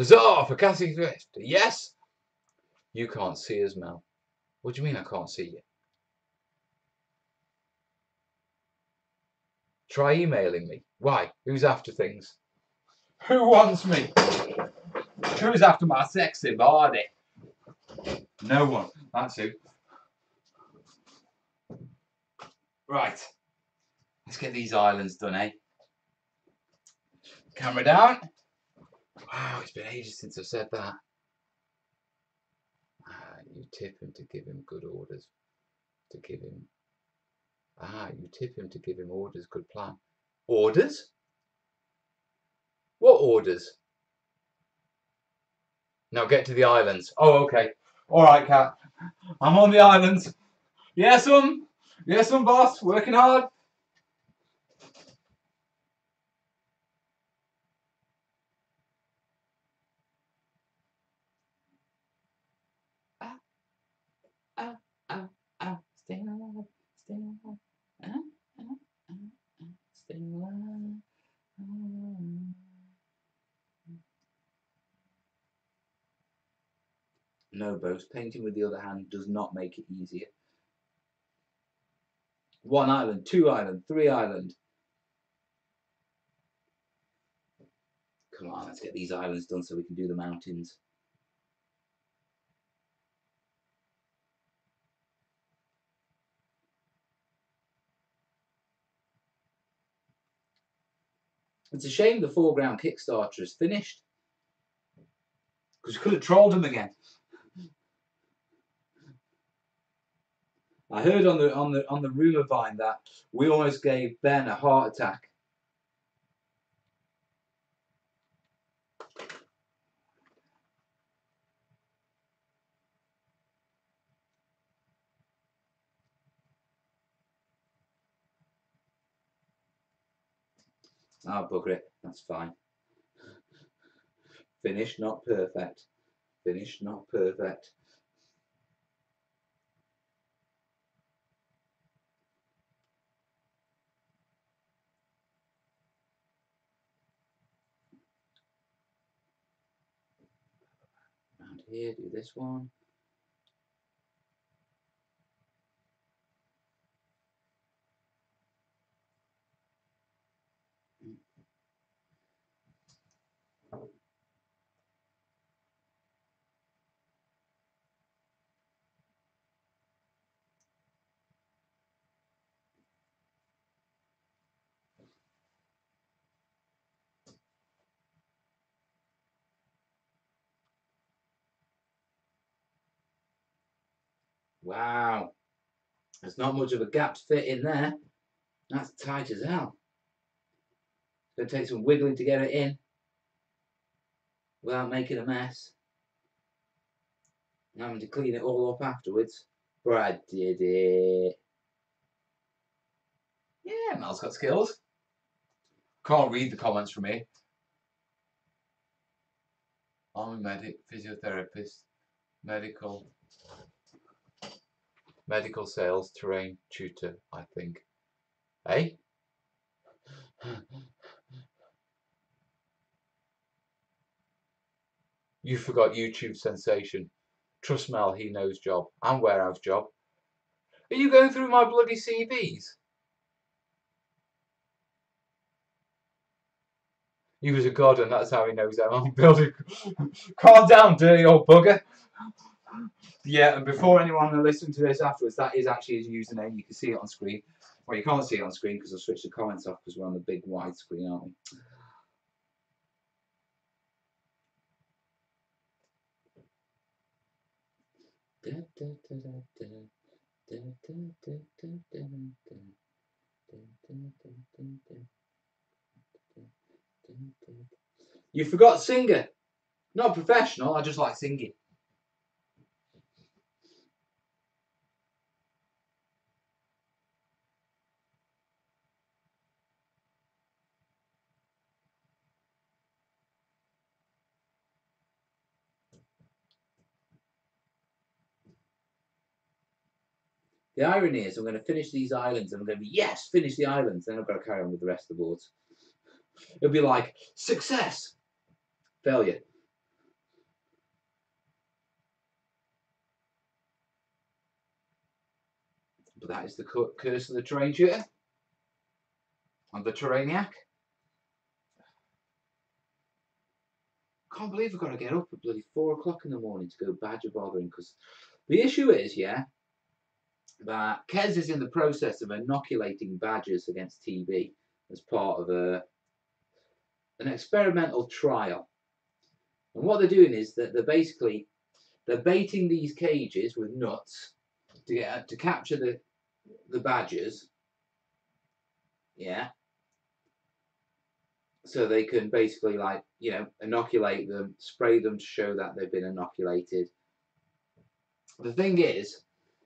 go. Huzzah for Cassie Swift! Yes! You can't see us, Mel. What do you mean I can't see you? Try emailing me. Why? Who's after things? Who wants me? Who's after my sexy body? No one. That's who. Right. Let's get these islands done, eh? Camera down. Wow, it's been ages since I've said that. You tip him to give him good orders. To give him... you tip him to give him orders, good plan. Orders? What orders? Now get to the islands. Oh, okay. Alright, Cat. I'm on the islands. Yes, Yes, boss. Working hard. Staying alive. Staying alive. Staying alive. No, boast. Painting with the other hand does not make it easier. 1 island, 2 island, 3 island. Come on, let's get these islands done so we can do the mountains. It's a shame the foreground Kickstarter is finished, because we could have trolled them again. I heard on the rumour vine that we almost gave Ben a heart attack. Ah, bugger it. That's fine. Finished, not perfect. Finished, not perfect. Around here, do this one. Wow. There's not much of a gap to fit in there. That's tight as hell. It's going to take some wiggling to get it in without making a mess. I'm having to clean it all up afterwards. But I did it. Yeah, Mel's got skills. Can't read the comments from here. I'm a medic, physiotherapist, medical sales, terrain tutor, I think. Eh? You forgot YouTube sensation. Trust Mel, he knows job. And warehouse job. Are you going through my bloody CVs? He was a god and that's how he knows that I'm building. Calm down, dirty old bugger. Yeah, and before anyone listens to this afterwards, that is actually his username. You can see it on screen. Well, you can't see it on screen because I'll switch the comments off because we're on the big wide screen, aren't we? You forgot singer. Not professional, I just like singing. The irony is I'm going to finish these islands and I'm going to be, yes, finish the islands. Then I've got to carry on with the rest of the boards. It'll be like, success, failure. But that is the curse of the terrain tutor and the terrainiac. Can't believe I've got to get up at bloody 4 o'clock in the morning to go badger bothering because the issue is, yeah, that Kez is in the process of inoculating badgers against TB as part of an experimental trial. And what they're doing is that they're baiting these cages with nuts to capture the badgers, yeah. So they can basically, like, you know, inoculate them, spray them to show that they've been inoculated. The thing is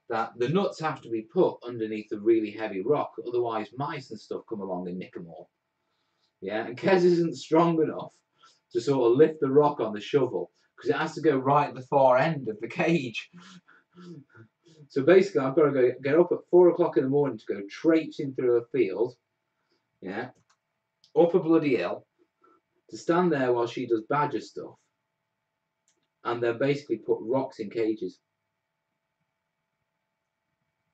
that the nuts have to be put underneath a really heavy rock, otherwise mice and stuff come along and nick them all. Yeah, and Kez isn't strong enough to sort of lift the rock on the shovel because it has to go right at the far end of the cage. So basically, I've got to get up at 4 o'clock in the morning to go traipsing through a field, yeah, up a bloody hill, to stand there while she does badger stuff, and then basically put rocks in cages.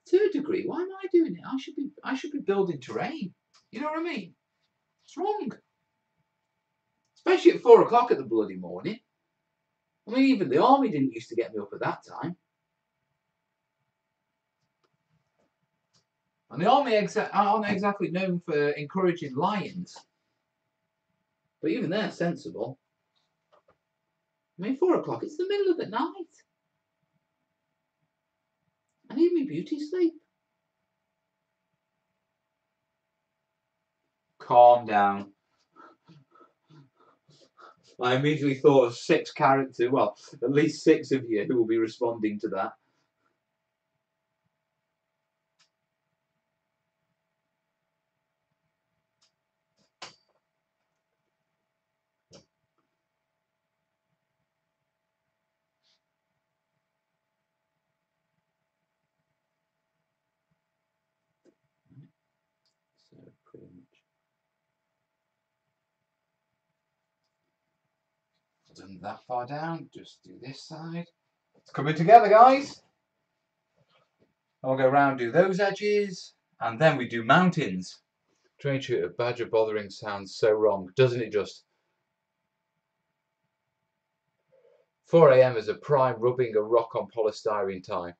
To a degree, why am I doing it? I should be building terrain. You know what I mean? It's wrong. Especially at 4 o'clock at the bloody morning. I mean, even the army didn't used to get me up at that time. And the army aren't exactly known for encouraging lions. But even they're sensible. I mean, 4 o'clock, it's the middle of the night. I need my beauty sleep. Calm down. I immediately thought of 6 characters, well, at least 6 of you who will be responding to that. So pretty much done that far down. Just do this side. It's coming together, guys. I'll go around, do those edges, and then we do mountains. Train shooter, badger bothering sounds so wrong, doesn't it just? 4 AM is a prime rubbing a rock on polystyrene time.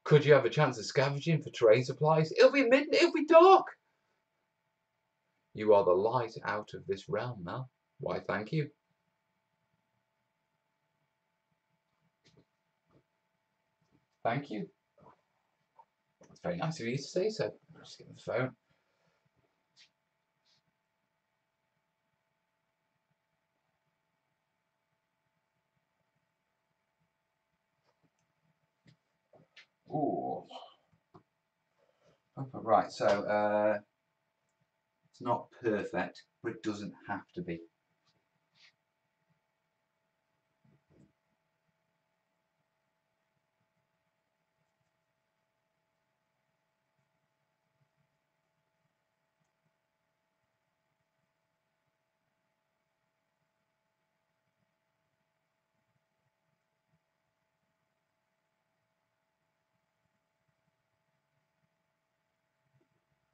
Could you have a chance of scavenging for terrain supplies? It'll be midnight, it'll be dark. You are the light out of this realm, Mel. Why, thank you. Thank you. It's very nice of you to say so. I'll just get the phone. Ooh. Right, so it's not perfect, but it doesn't have to be.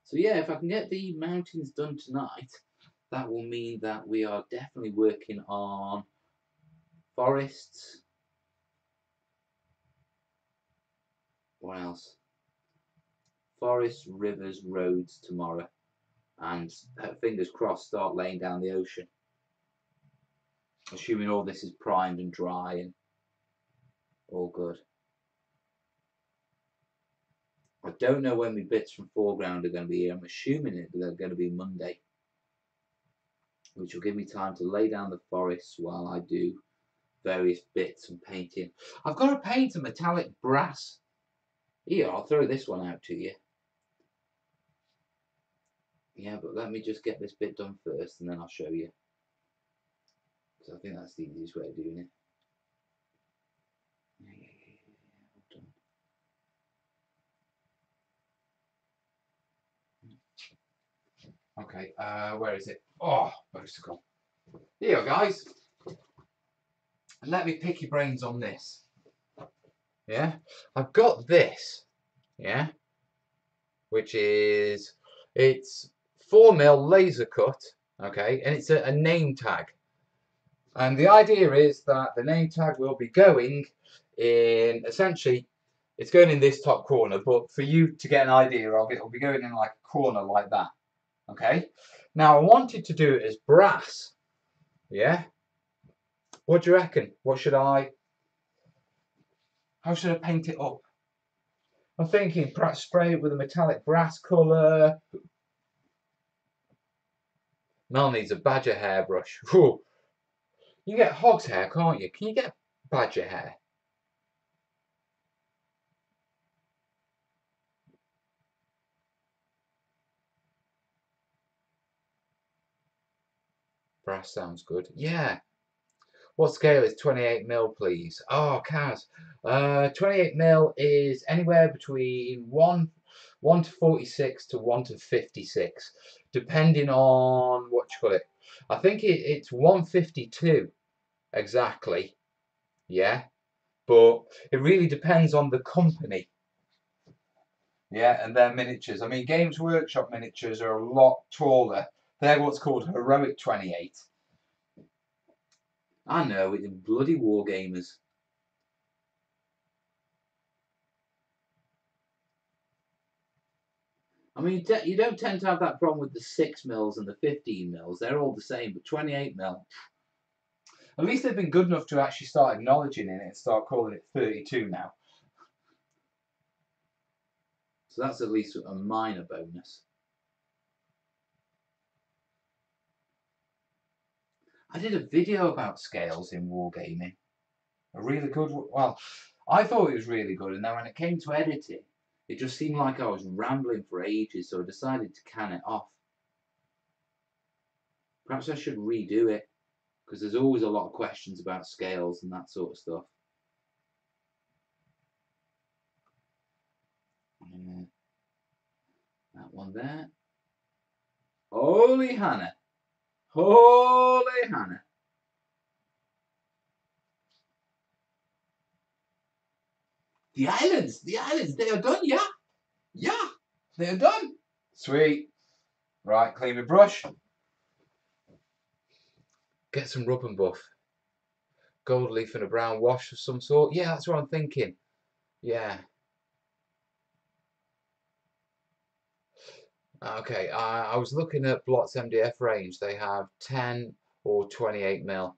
So yeah, if I can get the mountains done tonight, that will mean that we are definitely working on forests. What else? Forests, rivers, roads tomorrow. And fingers crossed, start laying down the ocean. Assuming all this is primed and dry and all good. I don't know when my bits from foreground are going to be here. I'm assuming they're going to be Monday, which will give me time to lay down the forests while I do various bits and painting. I've got to paint a metallic brass. Here, I'll throw this one out to you. Yeah, but let me just get this bit done first and then I'll show you. Because I think that's the easiest way of doing it. Okay, where is it? Oh, bicycle. Here you go, guys. And let me pick your brains on this. Yeah, I've got this. Yeah, which is, it's 4mm laser cut. Okay, and it's a name tag. And the idea is that the name tag will be going in, essentially, it's going in this top corner, but for you to get an idea of it, it'll be going in like a corner like that. Okay, now I wanted to do it as brass. Yeah, what do you reckon? How should I paint it up? I'm thinking perhaps spray it with a metallic brass colour. Mel needs a badger hairbrush. Whew. You get hog's hair, can't you? Can you get badger hair? Brass sounds good. Yeah. What scale is 28mm, please? Oh, Kaz. 28mm is anywhere between 1 to 46 to 1 to 56, depending on what you call it. I think it's 152 exactly. Yeah. But it really depends on the company. Yeah, and their miniatures. I mean, Games Workshop miniatures are a lot taller. They're what's called heroic 28. I know, it's bloody wargamers. I mean, you don't tend to have that problem with the 6mm and the 15mm. They're all the same, but 28mm. At least they've been good enough to actually start acknowledging it and start calling it 32 now. So that's at least a minor bonus. I did a video about scales in wargaming. A really good, well, I thought it was really good, and then when it came to editing, it just seemed like I was rambling for ages, so I decided to can it off. Perhaps I should redo it, because there's always a lot of questions about scales and that sort of stuff. That one there. Holy Hannah. Holy Hannah. The islands, they are done, yeah. Yeah, they are done. Sweet. Right, clean my brush. Get some rub and buff. Gold leaf and a brown wash of some sort. Yeah, that's what I'm thinking. Yeah. Okay, I was looking at Blot's MDF range. They have 10 or 28 mil.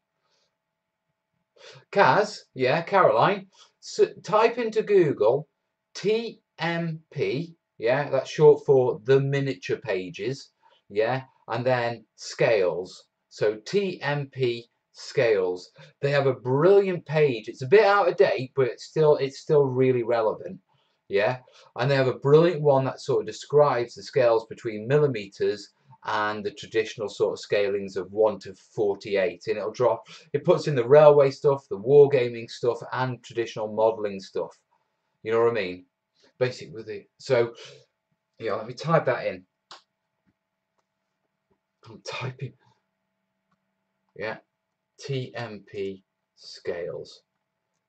Kaz, yeah, Caroline, so type into Google TMP, yeah, that's short for the miniature pages, yeah, and then scales. So TMP scales. They have a brilliant page. It's a bit out of date, but it's still really relevant. Yeah, and they have a brilliant one that sort of describes the scales between millimeters and the traditional sort of scalings of 1 to 48, and it puts in the railway stuff, the wargaming stuff, and traditional modelling stuff. You know what I mean? Basically with it. So yeah, let me type that in. I'm typing. Yeah, TMP scales.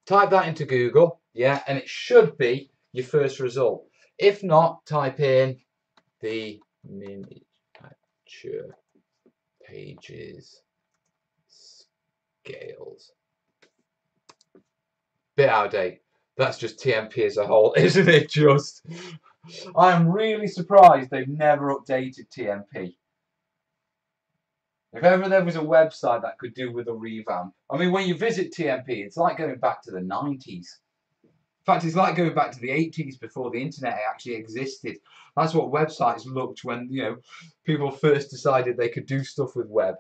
Type that into Google, yeah, and it should be your first result. If not, type in the miniature pages scales. Bit out of date. That's just TMP as a whole, isn't it? Just, I'm really surprised they've never updated TMP. If ever there was a website that could do with a revamp. I mean, when you visit TMP, it's like going back to the 90s. In fact, it's like going back to the 80s before the internet actually existed. That's what websites looked when, you know, people first decided they could do stuff with web.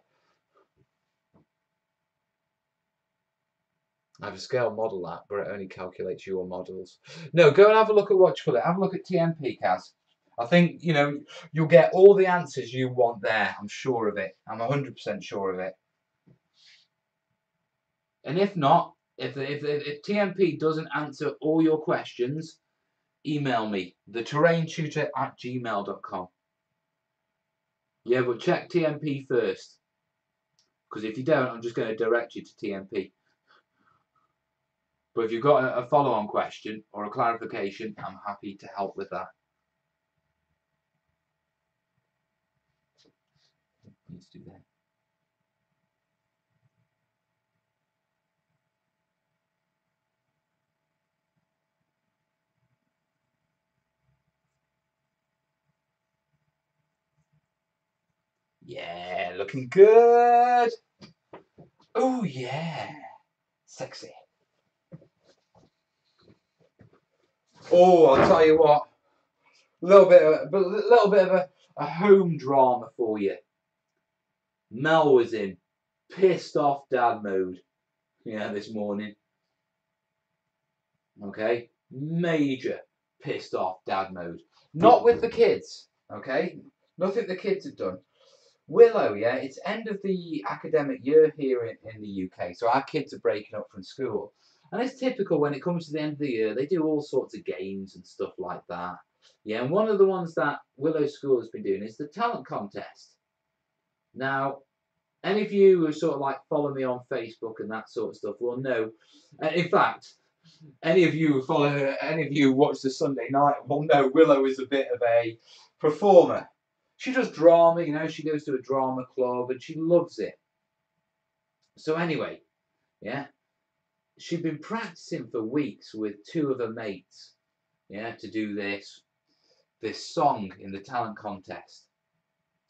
I have a scale model app, but it only calculates your models. No, go and have a look at what you call it. Have a look at TMP, Kaz. I think, you know, you'll get all the answers you want there. I'm sure of it. I'm 100% sure of it. And if not, if TMP doesn't answer all your questions, email me, theterraintutor@gmail.com. Yeah, but check TMP first. Because if you don't, I'm just going to direct you to TMP. But if you've got a follow-on question or a clarification, I'm happy to help with that. Let's do that. Yeah, looking good. Oh yeah, sexy. Oh, I'll tell you what. A little bit of a home drama for you. Mel was in pissed off dad mode, yeah, this morning. Okay, major pissed off dad mode. Not with the kids, okay? Nothing the kids have done. Willow, yeah, it's end of the academic year here in the UK, so our kids are breaking up from school. And it's typical when it comes to the end of the year, they do all sorts of games and stuff like that. Yeah, and one of the ones that Willow School has been doing is the talent contest. Now, any of you who sort of like follow me on Facebook and that sort of stuff will know. In fact, any of you who watch the Sunday night will know Willow is a bit of a performer. She does drama, you know, she goes to a drama club and she loves it. So anyway, yeah, she'd been practicing for weeks with two of her mates, yeah, to do this song in the talent contest.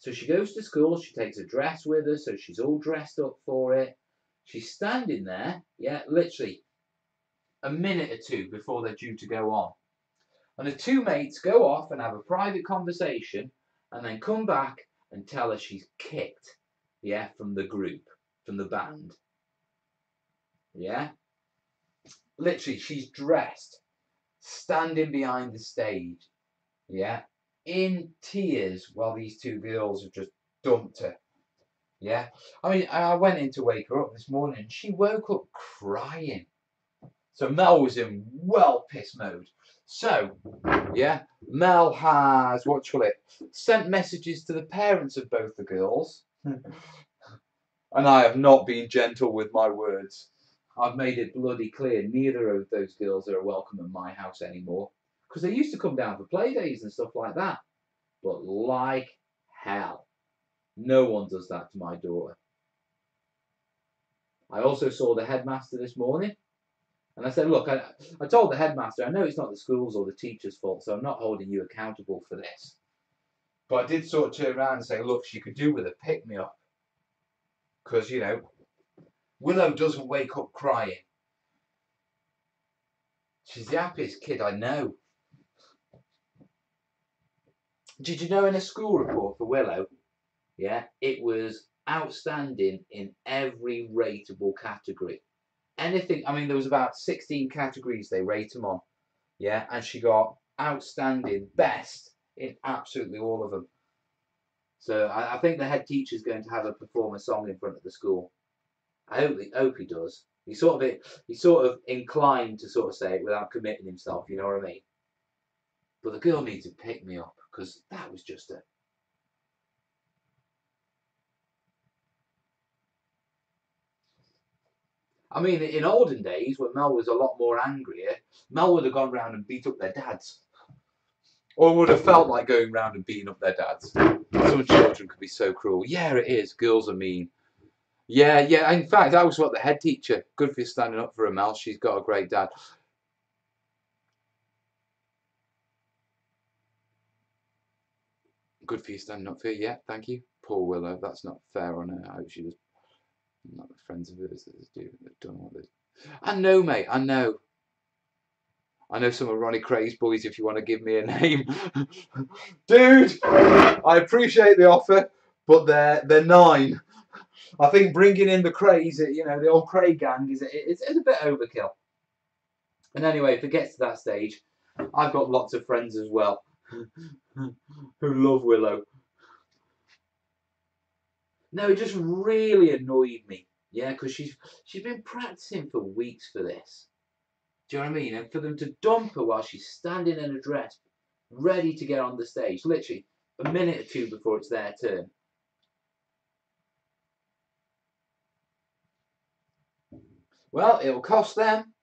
So she goes to school, she takes a dress with her, so she's all dressed up for it. She's standing there, yeah, literally a minute or two before they're due to go on. And the two mates go off and have a private conversation and then come back and tell her she's kicked, yeah, from the group, from the band. Yeah? Literally, she's dressed, standing behind the stage, yeah, in tears while these two girls have just dumped her. Yeah? I mean, I went in to wake her up this morning and she woke up crying. So Mel was in well piss mode. So, yeah, Mel has, what do you call it, sent messages to the parents of both the girls. And I have not been gentle with my words. I've made it bloody clear neither of those girls are welcome at my house anymore. Because they used to come down for play days and stuff like that. But like hell, no one does that to my daughter. I also saw the headmaster this morning. And I said, look, I told the headmaster, I know it's not the school's or the teacher's fault, so I'm not holding you accountable for this. But I did sort of turn around and say, look, she could do with a pick-me-up. Because, you know, Willow doesn't wake up crying. She's the happiest kid I know. Did you know in a school report for Willow, yeah, it was outstanding in every rateable category. Anything, I mean, there was about 16 categories they rate them on. Yeah, and she got outstanding, best in absolutely all of them. So I think the head teacher's going to have her perform a song in front of the school. I hope he does. He's sort of inclined to sort of say it without committing himself. You know what I mean? But the girl needs to pick me up because that was just a. I mean, in olden days when Mel was a lot more angrier, Mel would have gone round and beat up their dads. Or would have felt like going round and beating up their dads. Some children could be so cruel. Yeah, it is. Girls are mean. Yeah. In fact, that was what the head teacher. Good for you standing up for her, Mel. She's got a great dad. Good for you standing up for her. Yeah, thank you. Poor Willow. That's not fair on her. I hope she was not friends of hers that have done all this. I know, mate. I know. I know some of Ronnie Cray's boys if you want to give me a name. Dude, I appreciate the offer, but they're 9. I think bringing in the Crays, you know, the old Cray gang, it's a bit overkill. And anyway, if it gets to that stage, I've got lots of friends as well who love Willow. No, it just really annoyed me. Yeah, because she's been practicing for weeks for this. Do you know what I mean? And for them to dump her while she's standing in a dress, ready to get on the stage, literally a minute or two before it's their turn. Well, it'll cost them.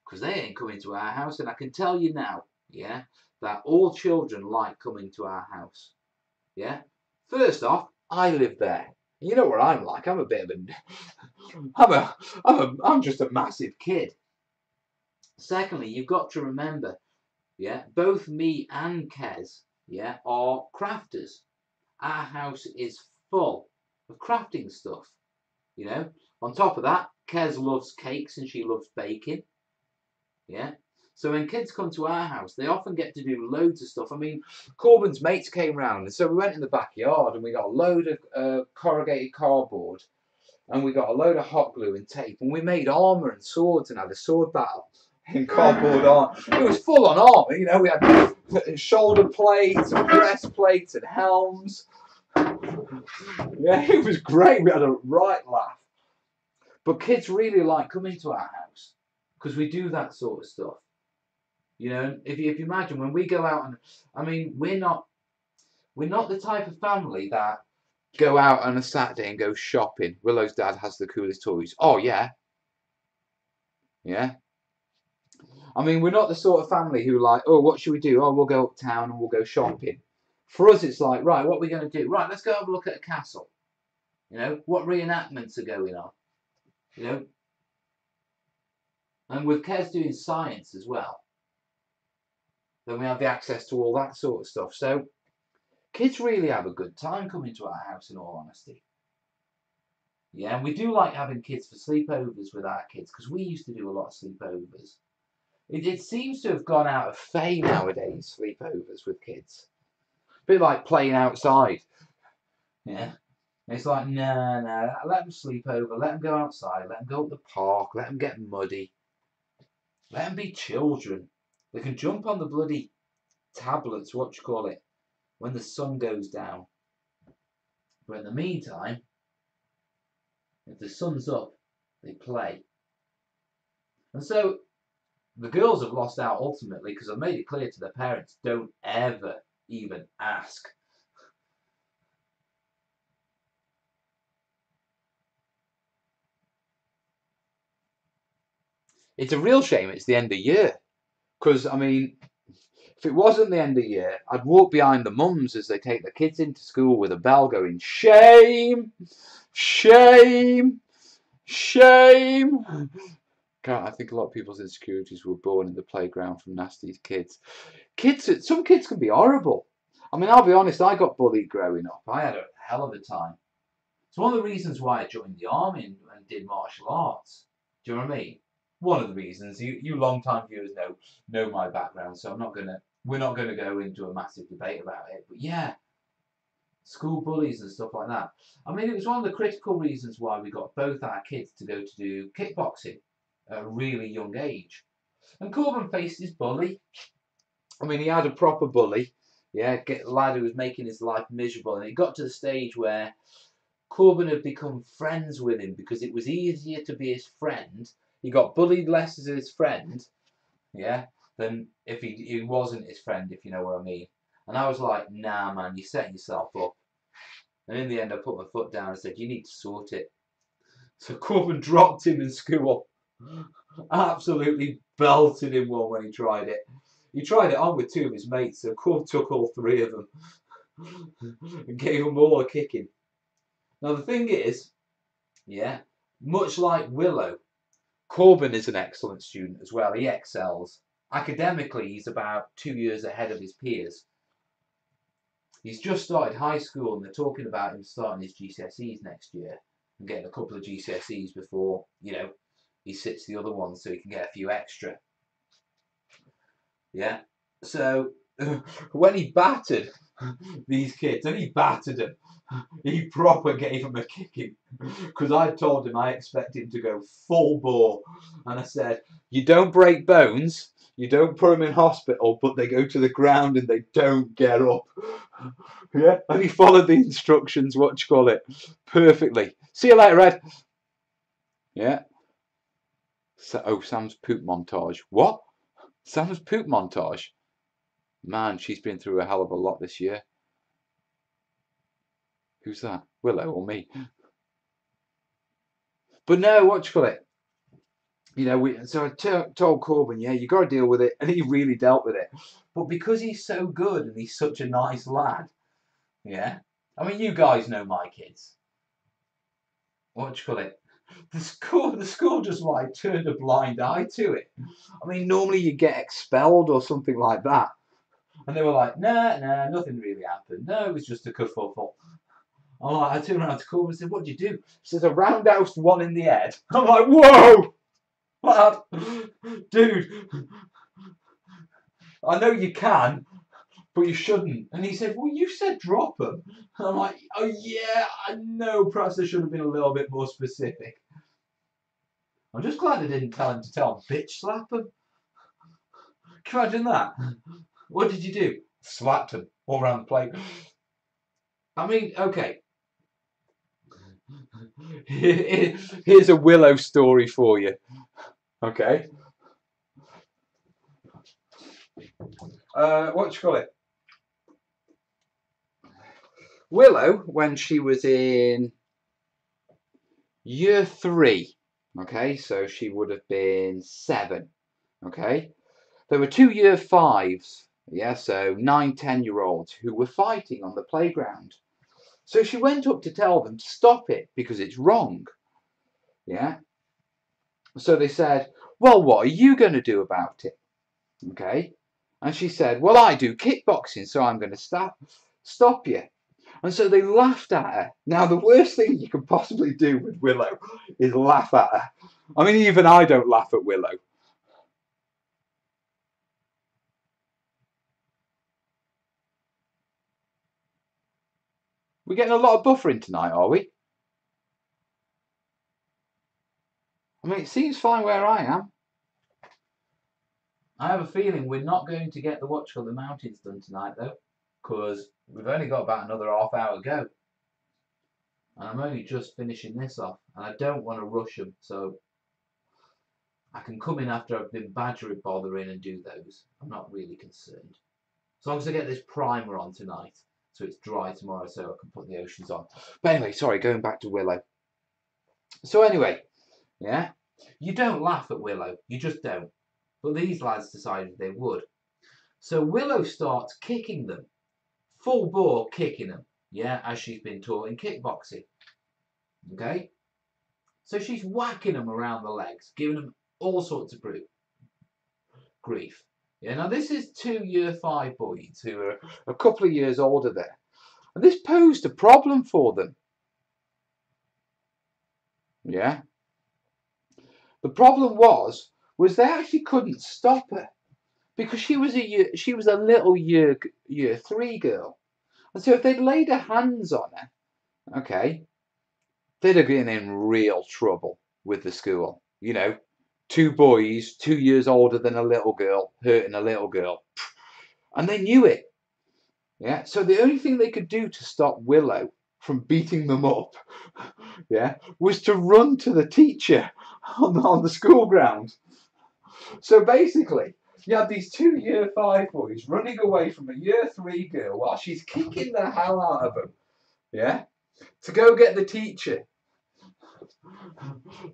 Because they ain't coming to our house. And I can tell you now, yeah, that all children like coming to our house. Yeah. First off, I live there. You know what I'm like. I'm a bit of I'm just a massive kid. Secondly, you've got to remember, yeah, both me and Kez, yeah, are crafters. Our house is full of crafting stuff. You know. On top of that, Kez loves cakes and she loves baking. Yeah. So when kids come to our house, they often get to do loads of stuff. I mean, Corbyn's mates came round, and so we went in the backyard and we got a load of corrugated cardboard, and we got a load of hot glue and tape, and we made armour and swords and had a sword battle in cardboard armour. It was full on armour, you know. We had shoulder plates and breastplates and helms. Yeah, it was great. We had a right laugh. But kids really like coming to our house because we do that sort of stuff. You know, if you imagine when we go out and, I mean, we're not the type of family that go out on a Saturday and go shopping. Willow's dad has the coolest toys. Oh yeah. Yeah. I mean, we're not the sort of family who like, oh, what should we do? Oh, we'll go uptown and we'll go shopping. For us, it's like, right, what are we going to do? Right, let's go have a look at a castle. You know, what reenactments are going on? You know, and with Kez doing science as well, then we have the access to all that sort of stuff. So kids really have a good time coming to our house, in all honesty. Yeah, and we do like having kids for sleepovers with our kids, because we used to do a lot of sleepovers. It seems to have gone out of fame nowadays, sleepovers with kids. A bit like playing outside. Yeah. It's like, no, let them sleep over, let them go outside, let them go up the park, let them get muddy. Let them be children. They can jump on the bloody tablets, what you call it, when the sun goes down. But in the meantime, if the sun's up, they play. And so the girls have lost out ultimately because I've made it clear to their parents, don't ever even ask. It's a real shame it's the end of year. Because, I mean, if it wasn't the end of year, I'd walk behind the mums as they take the kids into school with a bell going, shame, shame, shame. I think a lot of people's insecurities were born in the playground from nasty kids. Some kids can be horrible. I mean, I'll be honest, I got bullied growing up. I had a hell of a time. It's one of the reasons why I joined the army and did martial arts. Do you know what I mean? One of the reasons. You long-time viewers know my background, so we're not gonna go into a massive debate about it. But yeah, school bullies and stuff like that. I mean, it was one of the critical reasons why we got both our kids to go to do kickboxing at a really young age. And Corbin faced his bully. I mean, he had a proper bully. Yeah, lad who was making his life miserable, and it got to the stage where Corbin had become friends with him because it was easier to be his friend. He got bullied less as his friend, yeah, than if he wasn't his friend, if you know what I mean. And I was like, nah, man, you're setting yourself up. And in the end, I put my foot down and said, you need to sort it. So Corbin dropped him in school. Absolutely belted him one when he tried it. He tried it on with two of his mates, so Corbin took all three of them and gave them all a kicking. Now the thing is, yeah, much like Willow, Corbin is an excellent student as well. He excels. Academically, he's about 2 years ahead of his peers. He's just started high school and they're talking about him starting his GCSEs next year and getting a couple of GCSEs before, he sits the other ones so he can get a few extra. Yeah. So when he battered these kids, and he battered them, he proper gave them a kicking. Because I told him I expect him to go full bore. And I said, you don't break bones, you don't put them in hospital, but they go to the ground and they don't get up. Yeah. And he followed the instructions, perfectly. See you later, Ed. Yeah. So, Sam's poop montage. What? Sam's poop montage? Man, she's been through a hell of a lot this year. Who's that? Willow or me? But no, so I told Corbin, yeah, you got to deal with it, and he really dealt with it. But because he's so good and he's such a nice lad, yeah. I mean, you guys know my kids. The school just like turned a blind eye to it. I mean, normally you get expelled or something like that. And they were like, nah, nothing really happened. No, it was just a kerfuffle. I turned around to Corbin and said, what'd you do? He says, a roundhouse one in the head. I'm like, whoa! Lad, dude, I know you can, but you shouldn't. And he said, well, you said drop them. And I'm like, oh yeah, I know, perhaps I should have been a little bit more specific. I'm just glad I didn't tell him to bitch slap him. Can you imagine that? What did you do? Slapped him all around the plate. I mean, okay. Here's a Willow story for you. Okay. Willow, when she was in year 3, okay, so she would have been 7, okay. There were 2 year 5s, yeah, so 9, 10-year-olds who were fighting on the playground. So she went up to tell them to stop it because it's wrong, yeah. So they said, well, what are you going to do about it? Okay. And she said, well, I do kickboxing, so I'm going to stop you. And so they laughed at her. Now, the worst thing you can possibly do with Willow is laugh at her. I mean, even I don't laugh at Willow. We're getting a lot of buffering tonight, are we? I mean, it seems fine where I am. I have a feeling we're not going to get the the mountains done tonight, though, because we've only got about another half hour to go. And I'm only just finishing this off, and I don't want to rush them, so I can come in after I've been badgering, bothering and do those. I'm not really concerned. As long as I get this primer on tonight, so it's dry tomorrow, so I can put the oceans on. But anyway, sorry, going back to Willow. So anyway, yeah, you don't laugh at Willow, you just don't. But these lads decided they would. So Willow starts kicking them, full bore kicking them, yeah, as she's been taught in kickboxing. Okay, so she's whacking them around the legs, giving them all sorts of grief. Yeah, now this is 2 year 5 boys who are a couple of years older there. And this posed a problem for them. Yeah. The problem was they actually couldn't stop her because she was a little year 3 girl. And so if they'd laid their hands on her, okay, they'd have been in real trouble with the school. You know, 2 boys, 2 years older than a little girl, hurting a little girl. And they knew it. Yeah. So the only thing they could do to stop Willow from beating them up, yeah, was to run to the teacher on the school ground. So basically, you have these 2 year 5 boys running away from a year 3 girl while she's kicking the hell out of them, yeah, to go get the teacher.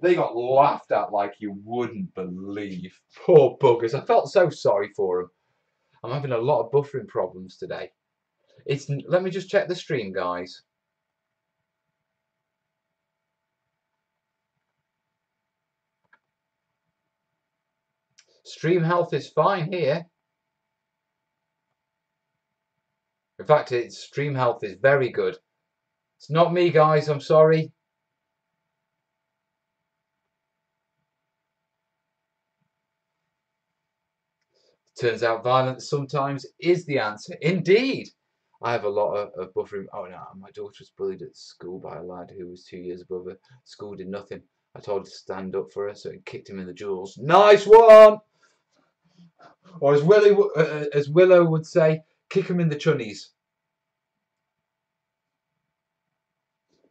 They got laughed at like you wouldn't believe. Poor buggers. I felt so sorry for them. I'm having a lot of buffering problems today. Let me just check the stream, guys. Stream health is fine here. In fact, stream health is very good. It's not me, guys. I'm sorry. Turns out violence sometimes is the answer. Indeed. I have a lot of buffering. Oh no, my daughter was bullied at school by a lad who was 2 years above her. School did nothing. I told her to stand up for her, so he kicked him in the jewels. Nice one! Or as Willow would say, kick him in the chunnies.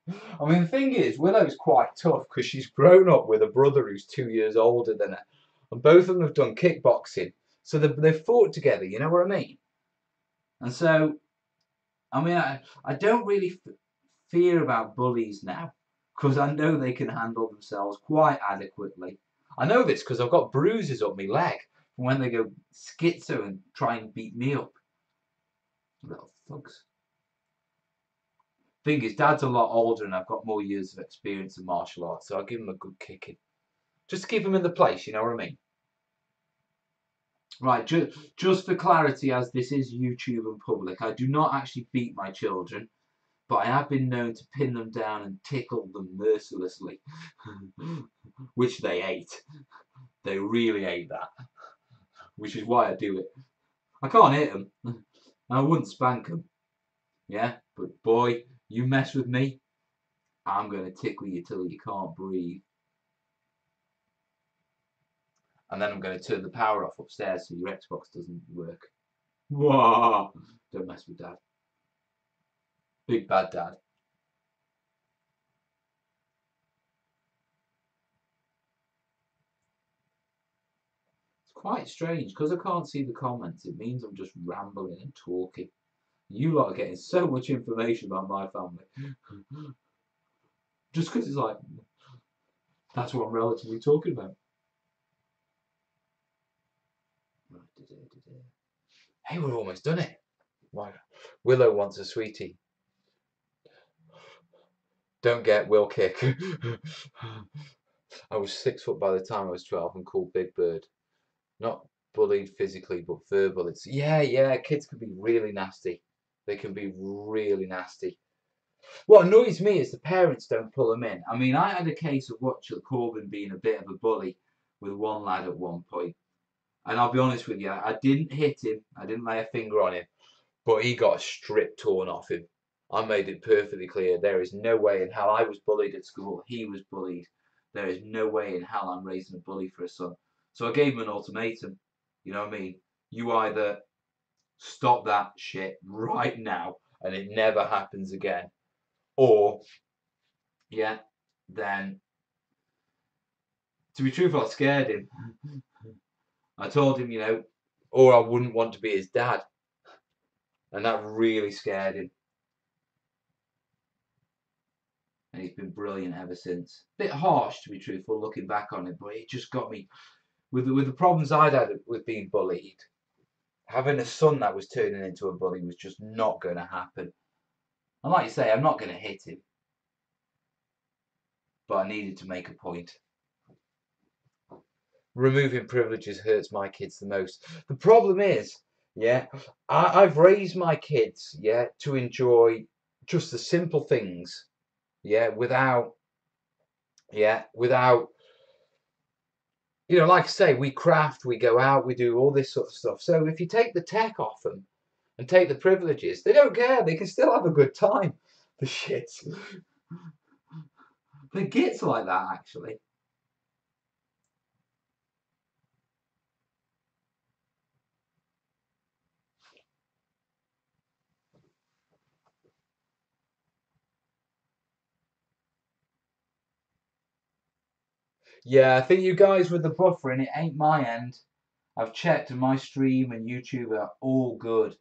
I mean, the thing is, Willow's quite tough because she's grown up with a brother who's 2 years older than her. And both of them have done kickboxing. So they've fought together, you know what I mean? And so, I mean, I don't really fear about bullies now because I know they can handle themselves quite adequately. I know this because I've got bruises up my leg from when they go schizo and try and beat me up. Little thugs. Thing is, Dad's a lot older and I've got more years of experience in martial arts, so I'll give him a good kicking. Just to keep him in the place, you know what I mean? Right, just for clarity, as this is YouTube and public, I do not actually beat my children, but I have been known to pin them down and tickle them mercilessly, which they ate. They really ate that, which is why I do it. I can't hit them. I wouldn't spank them, yeah, but boy, you mess with me, I'm going to tickle you till you can't breathe. And then I'm going to turn the power off upstairs so your Xbox doesn't work. Whoa! Don't mess with Dad. Big bad Dad. It's quite strange because I can't see the comments. It means I'm just rambling and talking. You lot are getting so much information about my family. Just because it's like, that's what I'm relatively talking about. Hey, we're almost done it. Why? Willow wants a sweetie. Don't get Will kick. I was 6 foot by the time I was 12 and called Big Bird. Not bullied physically, but verbal. It's yeah. Kids can be really nasty. They can be really nasty. What annoys me is the parents don't pull them in. I mean, I had a case of Corbin being a bit of a bully with one lad at one point. And I'll be honest with you, I didn't hit him. I didn't lay a finger on him. But he got a strip torn off him. I made it perfectly clear. There is no way in hell I was bullied at school. He was bullied. There is no way in hell I'm raising a bully for a son. So I gave him an ultimatum. You know what I mean? You either stop that shit right now and it never happens again. Or, yeah, then To be truthful, I scared him. I told him, you know, or I wouldn't want to be his dad. And that really scared him. And he's been brilliant ever since. Bit harsh, to be truthful, looking back on it, but it just got me with the problems I'd had with being bullied. Having a son that was turning into a bully was just not going to happen. And like you say, I'm not going to hit him, but I needed to make a point. Removing privileges hurts my kids the most. The problem is, yeah, I've raised my kids, yeah, to enjoy just the simple things, yeah, without, you know, like I say, we craft, we go out, we do all this sort of stuff. So if you take the tech off them and take the privileges, they don't care. They can still have a good time. The shits. The gits like that, actually. Yeah, I think you guys with the buffering, it ain't my end. I've checked and my stream and YouTube are all good.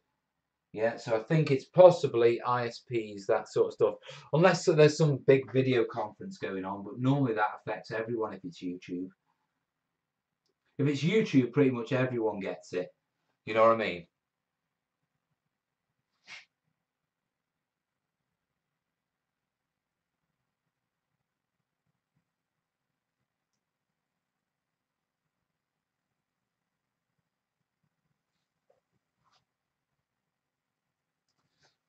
Yeah, so I think it's possibly ISPs, that sort of stuff. Unless there's some big video conference going on, but normally that affects everyone if it's YouTube. If it's YouTube, pretty much everyone gets it. You know what I mean?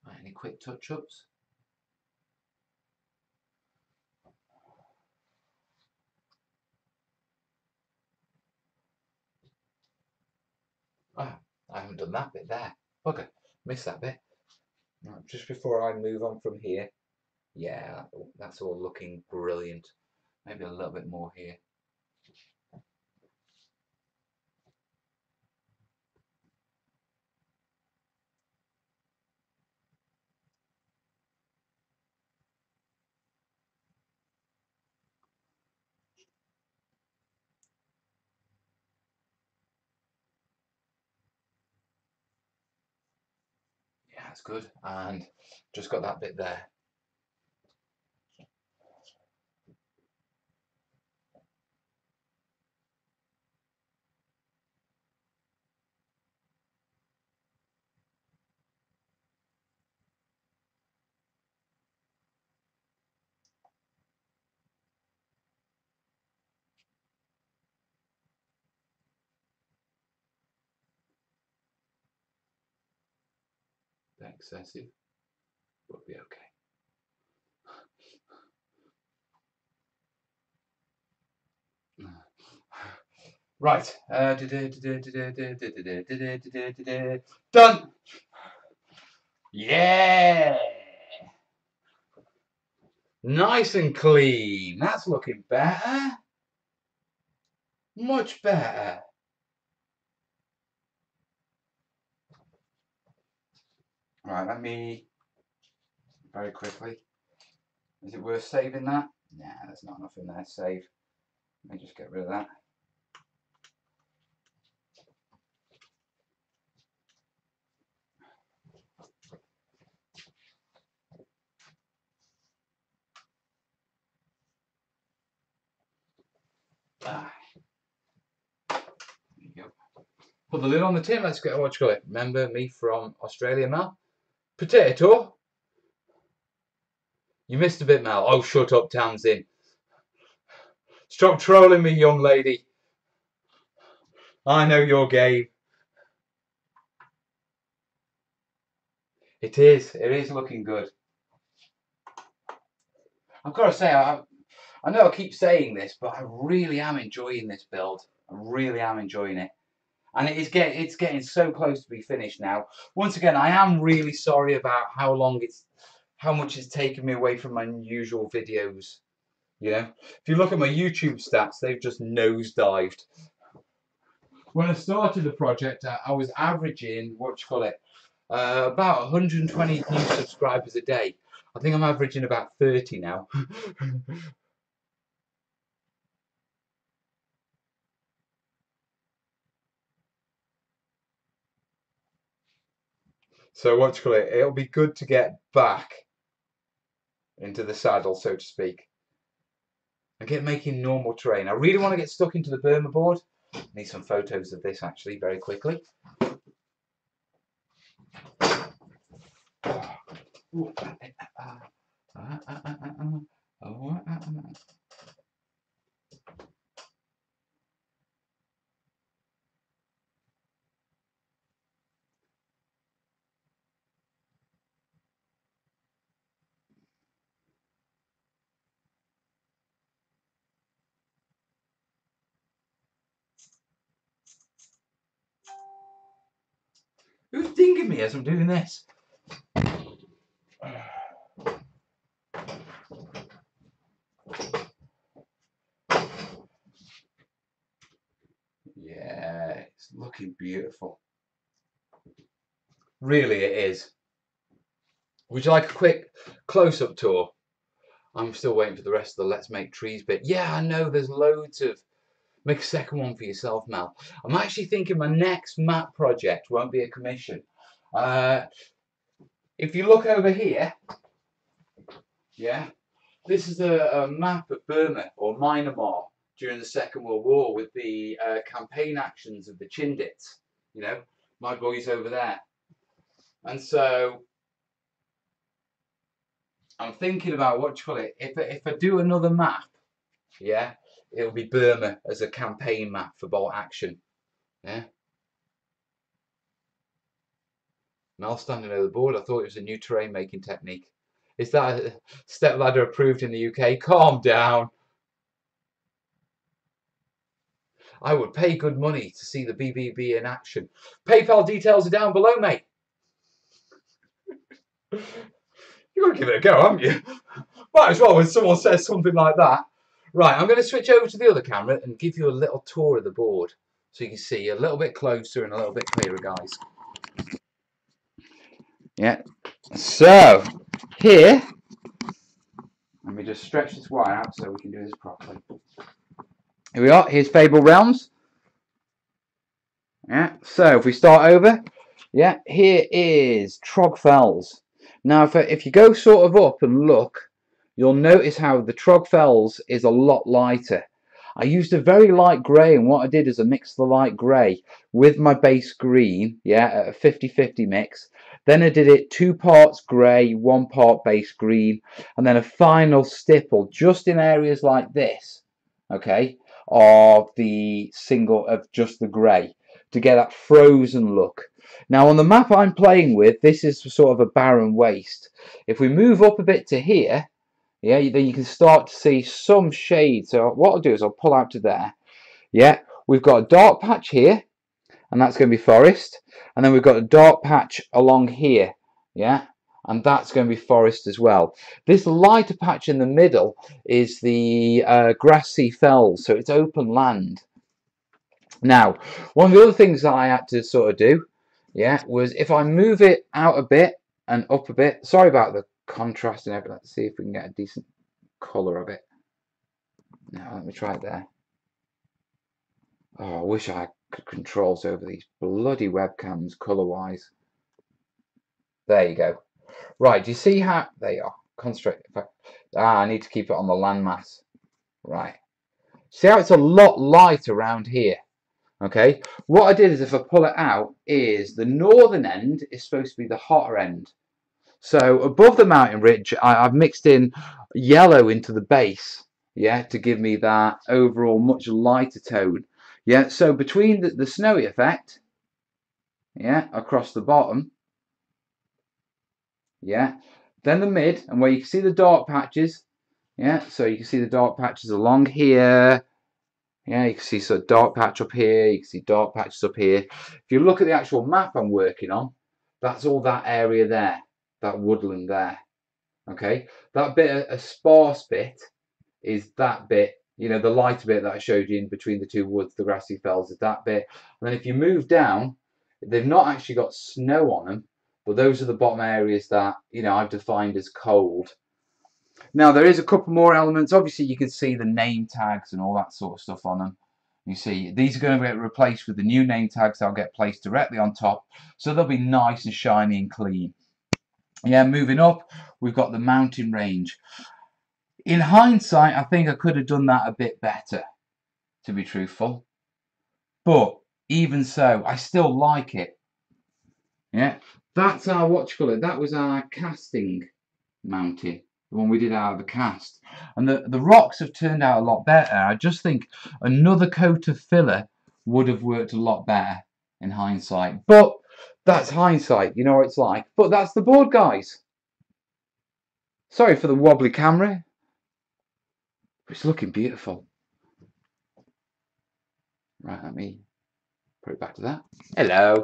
Right, any quick touch-ups? Ah, I haven't done that bit there. Okay, missed that bit. Right, just before I move on from here, yeah, that's all looking brilliant. Maybe a little bit more here. Yeah, that's good. And just got that bit there. Bit excessive, but be okay. Right. Done. Yeah. Nice and clean. That's looking better. Much better. Right, let me very quickly. Is it worth saving that? Nah, there's not enough in there to save. Let me just get rid of that. There you go. Put the lid on the tin. Let's get what you call it. Remember me from Australia, Mel? Potato. You missed a bit, Mel. Oh, shut up, Tamsin. Stop trolling me, young lady. I know your game. It is. It is looking good. I've got to say, I know I keep saying this, but I really am enjoying this build. I really am enjoying it. And it's getting so close to be finished now. Once again, I am really sorry about how much it's taken me away from my usual videos. You know, if you look at my YouTube stats, they've just nosedived. When I started the project, I was averaging, about 120 new subscribers a day. I think I'm averaging about 30 now. So what do you call it? It'll be good to get back into the saddle, so to speak, and get making normal terrain. I really want to get stuck into the Burma board. I need some photos of this actually very quickly. Who's dinging me as I'm doing this? Yeah, it's looking beautiful. Really, it is. Would you like a quick close-up tour? I'm still waiting for the rest of the Let's Make Trees bit. Yeah, I know there's loads of... Make a second one for yourself, Mel. I'm actually thinking my next map project won't be a commission. If you look over here, yeah, this is a map of Burma or Myanmar during the Second World War with the campaign actions of the Chindits. You know, my boys over there. And so I'm thinking about what you call it. If I do another map, yeah, it'll be Burma as a campaign map for bolt action. Yeah. Mel standing over the board. I thought it was a new terrain making technique. Is that a step ladder approved in the UK? Calm down. I would pay good money to see the BBB in action. PayPal details are down below, mate. You've got to give it a go, haven't you? Might as well when someone says something like that. Right, I'm going to switch over to the other camera and give you a little tour of the board so you can see a little bit closer and a little bit clearer, guys. Yeah, so here, let me just stretch this wire out so we can do this properly. Here we are, here's Fabled Realms. Yeah, so if we start over, yeah, here is Trog Fells. Now, if you go sort of up and look, you'll notice how the Trog Fells is a lot lighter. I used a very light grey, and what I did is I mixed the light grey with my base green, yeah, at a 50-50 mix. Then I did it 2 parts grey, 1 part base green, and then a final stipple just in areas like this, okay, of the single of just the grey to get that frozen look. Now on the map I'm playing with, this is sort of a barren waste. If we move up a bit to here, yeah, then you can start to see some shade. So what I'll do is I'll pull out to there. Yeah, we've got a dark patch here, and that's going to be forest. And then we've got a dark patch along here, yeah, and that's going to be forest as well. This lighter patch in the middle is the grassy fells, so it's open land. Now, one of the other things that I had to sort of do, yeah, was if I move it out a bit and up a bit, sorry about the contrast and everything, let's see if we can get a decent colour of it. Now, let me try it there. Oh, I wish I could controls over these bloody webcams colour-wise. There you go. Right, do you see how, there you are, concentrate. I need to keep it on the landmass. Right. See how it's a lot light around here? Okay, what I did is if I pull it out is the northern end is supposed to be the hotter end. So above the mountain ridge, I've mixed in yellow into the base, yeah, to give me that overall much lighter tone. Yeah, so between the snowy effect, yeah, across the bottom, yeah, then the mid, and where you can see the dark patches, yeah, so you can see the dark patches along here. Yeah, you can see sort of dark patch up here, you can see dark patches up here. If you look at the actual map I'm working on, that's all that area there, that woodland there. Okay, that bit, a sparse bit, is that bit, you know, the lighter bit that I showed you in between the two woods, the grassy fells, is that bit. And then if you move down, they've not actually got snow on them, but those are the bottom areas that, you know, I've defined as cold. Now there is a couple more elements. Obviously you can see the name tags and all that sort of stuff on them. You see, these are going to get replaced with the new name tags that'll get placed directly on top, so they'll be nice and shiny and clean. Yeah, moving up, we've got the mountain range. In hindsight, I think I could have done that a bit better, to be truthful. But even so, I still like it. Yeah, that's our, what you call it, that was our casting mountain, the one we did out of the cast. And the rocks have turned out a lot better. I just think another coat of filler would have worked a lot better in hindsight. But that's hindsight, you know what it's like. But that's the board, guys. Sorry for the wobbly camera. It's looking beautiful. Right, let me put it back to that. Hello.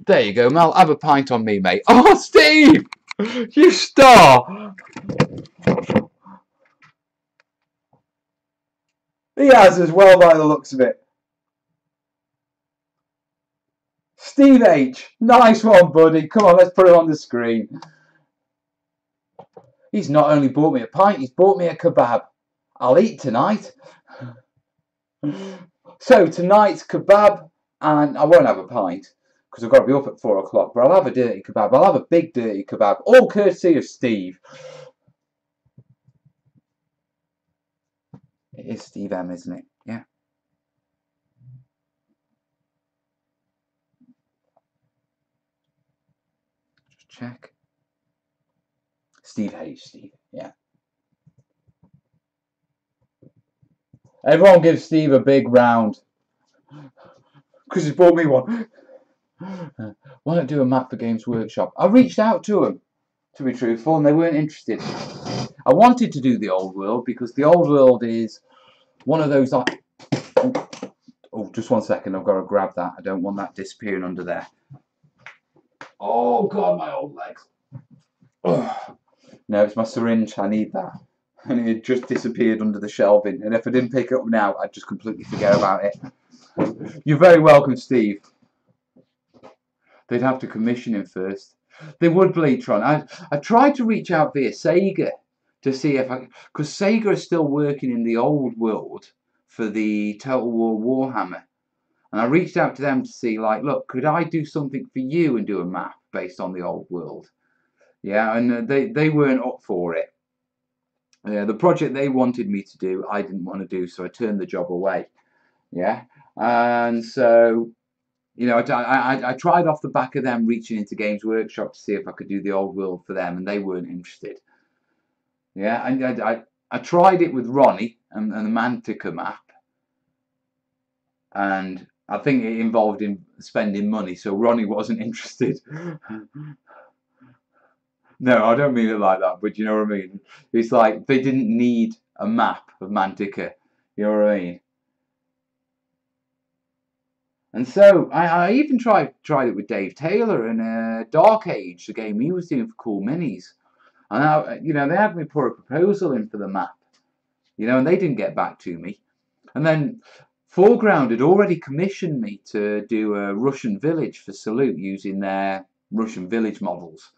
There you go, Mel. Have a pint on me, mate. Oh, Steve! You star! He has as well, by the looks of it. Steve H. Nice one, buddy. Come on, let's put it on the screen. He's not only bought me a pint, he's bought me a kebab. I'll eat tonight. So, tonight's kebab, and I won't have a pint, because I've got to be up at 4 o'clock, but I'll have a dirty kebab. I'll have a big dirty kebab, all courtesy of Steve. It is Steve M, isn't it? Yeah. Just check. Steve H, Steve, yeah. Everyone give Steve a big round, because he's bought me one. Why not do a map for Games Workshop? I reached out to them, to be truthful, and they weren't interested. I wanted to do the old world because the old world is one of those like... Oh, just 1 second, I've got to grab that. I don't want that disappearing under there. Oh God, my old legs. Oh. No, it's my syringe. I need that. And it just disappeared under the shelving. And if I didn't pick it up now, I'd just completely forget about it. You're very welcome, Steve. They'd have to commission him first. They would, Bleatron. I tried to reach out via Sega to see if I... Because Sega is still working in the old world for the Total War Warhammer. And I reached out to them to see, like, look, could I do something for you and do a map based on the old world? Yeah, and they weren't up for it. The project they wanted me to do, I didn't want to do, so I turned the job away. Yeah, and so... You know, I tried off the back of them reaching into Games Workshop to see if I could do the old world for them, and they weren't interested. Yeah, and I tried it with Ronnie and the Mantica map, and I think it involved him spending money, so Ronnie wasn't interested. No, I don't mean it like that, but you know what I mean? It's like they didn't need a map of Mantica, you know what I mean? And so I even tried it with Dave Taylor and Dark Age, the game he was doing for Cool Minis. And you know, they had me put a proposal in for the map, you know, and they didn't get back to me. And then Foreground had already commissioned me to do a Russian village for Salute using their Russian village models.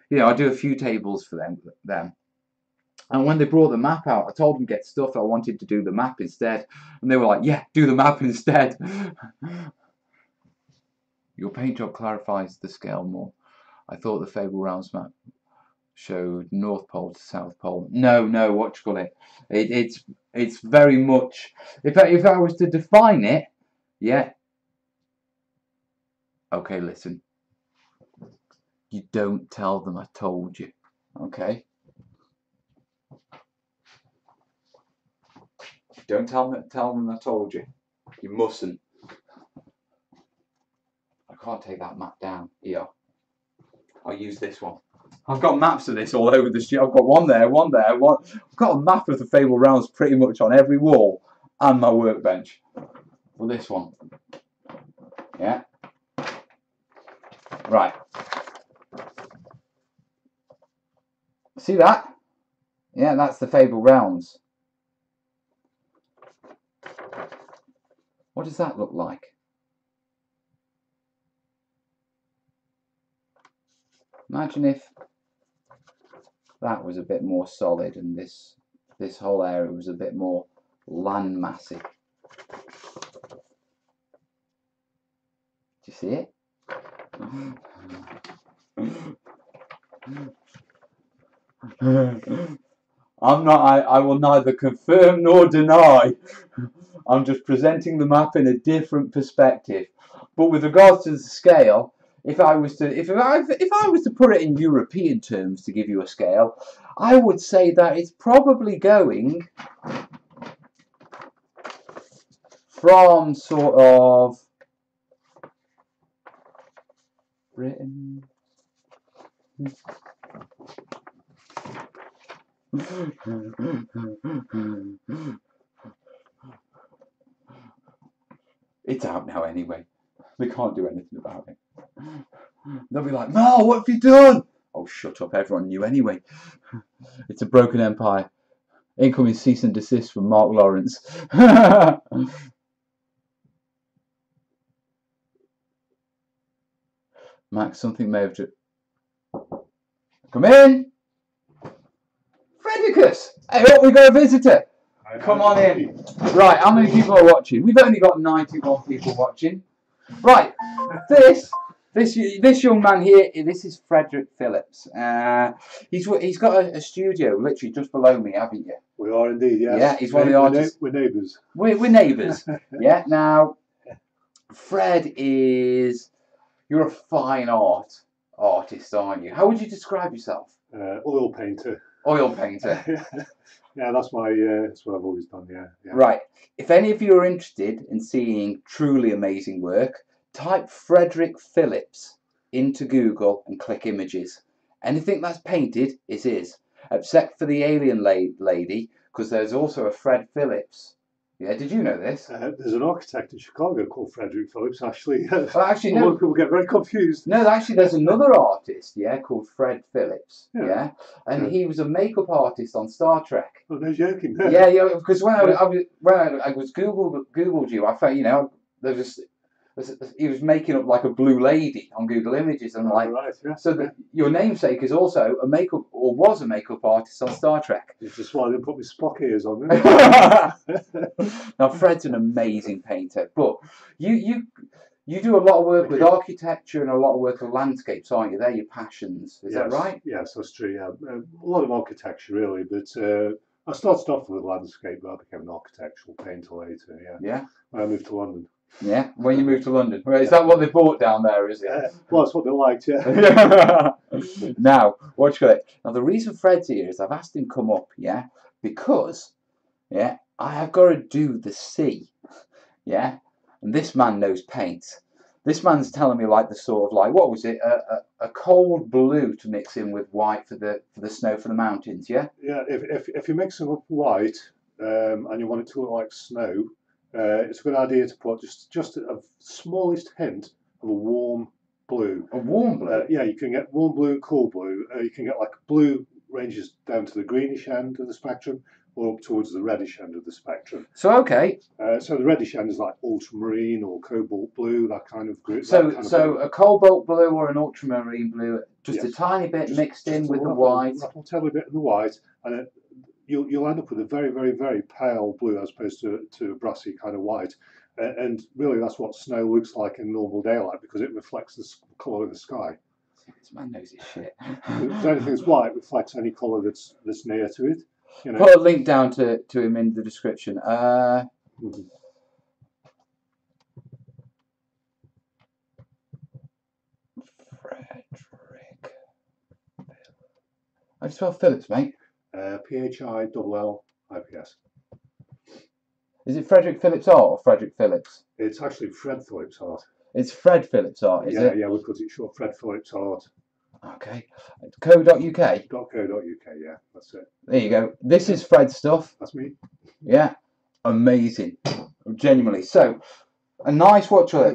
You know, I do a few tables for them. And when they brought the map out, I told them get stuff. I wanted to do the map instead, and they were like, "Yeah, do the map instead." Your paint job clarifies the scale more. I thought the Fabled Realms map showed North Pole to South Pole. No, what you call it? It's very much. If I was to define it, yeah. Okay, listen. You don't tell them I told you. Okay. Don't tell them I told you. You mustn't. I can't take that map down. Here. I'll use this one. I've got maps of this all over the street. I've got one there. I've got a map of the Fabled Realms pretty much on every wall and my workbench. Well, this one. Yeah. Right. See that? Yeah, that's the Fabled Realms. What does that look like? Imagine if that was a bit more solid and this whole area was a bit more landmassy. Do you see it? I will neither confirm nor deny. I'm just presenting the map in a different perspective. But with regards to the scale, if I was to put it in European terms to give you a scale, I would say that it's probably going from sort of Britain. It's out now anyway. They can't do anything about it. They'll be like, Mel, what have you done? Oh, shut up. Everyone knew anyway. It's a broken empire. Incoming cease and desist from Mark Lawrence. Max, something may have... Come in! Fredricus! Hey, look, we got a visitor. Come on in. Right, how many people are watching? We've only got 91 people watching. Right, this young man here, this is Frederick Phillips. He's got a studio literally just below me, haven't you? We are indeed, yes. Yeah, he's one of the artists. We're neighbours. We're neighbours. Yeah, now, Fred is... You're a fine artist, aren't you? How would you describe yourself? Oil painter. Oil painter. Yeah, that's what I've always done, yeah. Right. If any of you are interested in seeing truly amazing work, type Frederick Phillips into Google and click images. Anything that's painted is his, except for the alien lady, because there's also a Fred Phillips. Yeah, did you know this? There's an architect in Chicago called Frederick Phillips, actually. Well, actually, no. A lot of people get very confused. No, actually, there's another artist, yeah, called Fred Phillips, yeah, and he was a makeup artist on Star Trek. Oh, no joking. Yeah, because when I was Googled you, I found, you know, he was making up like a blue lady on Google Images, and like, right, yeah. So your namesake is also a makeup, or was a makeup artist on Star Trek. It's just why they put me Spock ears on. Now Fred's an amazing painter, but you do a lot of work with architecture and a lot of work with landscapes, aren't you? They're your passions, is that right? Yes, that's true. Yeah, a lot of architecture really, but I started off with landscape, but I became an architectural painter later. Yeah. Yeah. When I moved to London. Yeah, when you moved to London. Is that what they bought down there, is it? Well, that's what they liked, yeah. Now, watch it. Now, the reason Fred's here is I've asked him come up, yeah, because, yeah, I have got to do the sea, yeah, and this man knows paint. This man's telling me like the sort of like, what was it, a cold blue to mix in with white for the snow for the mountains, yeah? Yeah, if you mix them up white and you want it to look like snow, it's a good idea to put just a smallest hint of a warm blue. A warm blue? Yeah, you can get warm blue and cool blue. You can get like blue ranges down to the greenish end of the spectrum or up towards the reddish end of the spectrum. So, okay. So the reddish end is like ultramarine or cobalt blue, that kind of group. So blue. A cobalt blue or an ultramarine blue, just a tiny bit mixed in with the white. A tiny bit in the white, and you'll end up with a very, very, very pale blue as opposed to a brassy kind of white. And really that's what snow looks like in normal daylight because it reflects the colour of the sky. This man knows his shit. If anything that's white reflects any colour that's near to it. You know. Put a link down to him in the description. Frederick. How do you spell Phillips, mate? Phillips. Is it Frederick Phillips Art or Frederick Phillips? It's actually Fred Phillips Art. It's Fred Phillips Art, is it? Yeah, we put it short, Fred Phillips Art. Okay. .co.uk? .co.uk, yeah, that's it. There you go. This is Fred's stuff. That's me. Yeah. Amazing. Genuinely. So, a nice watch, a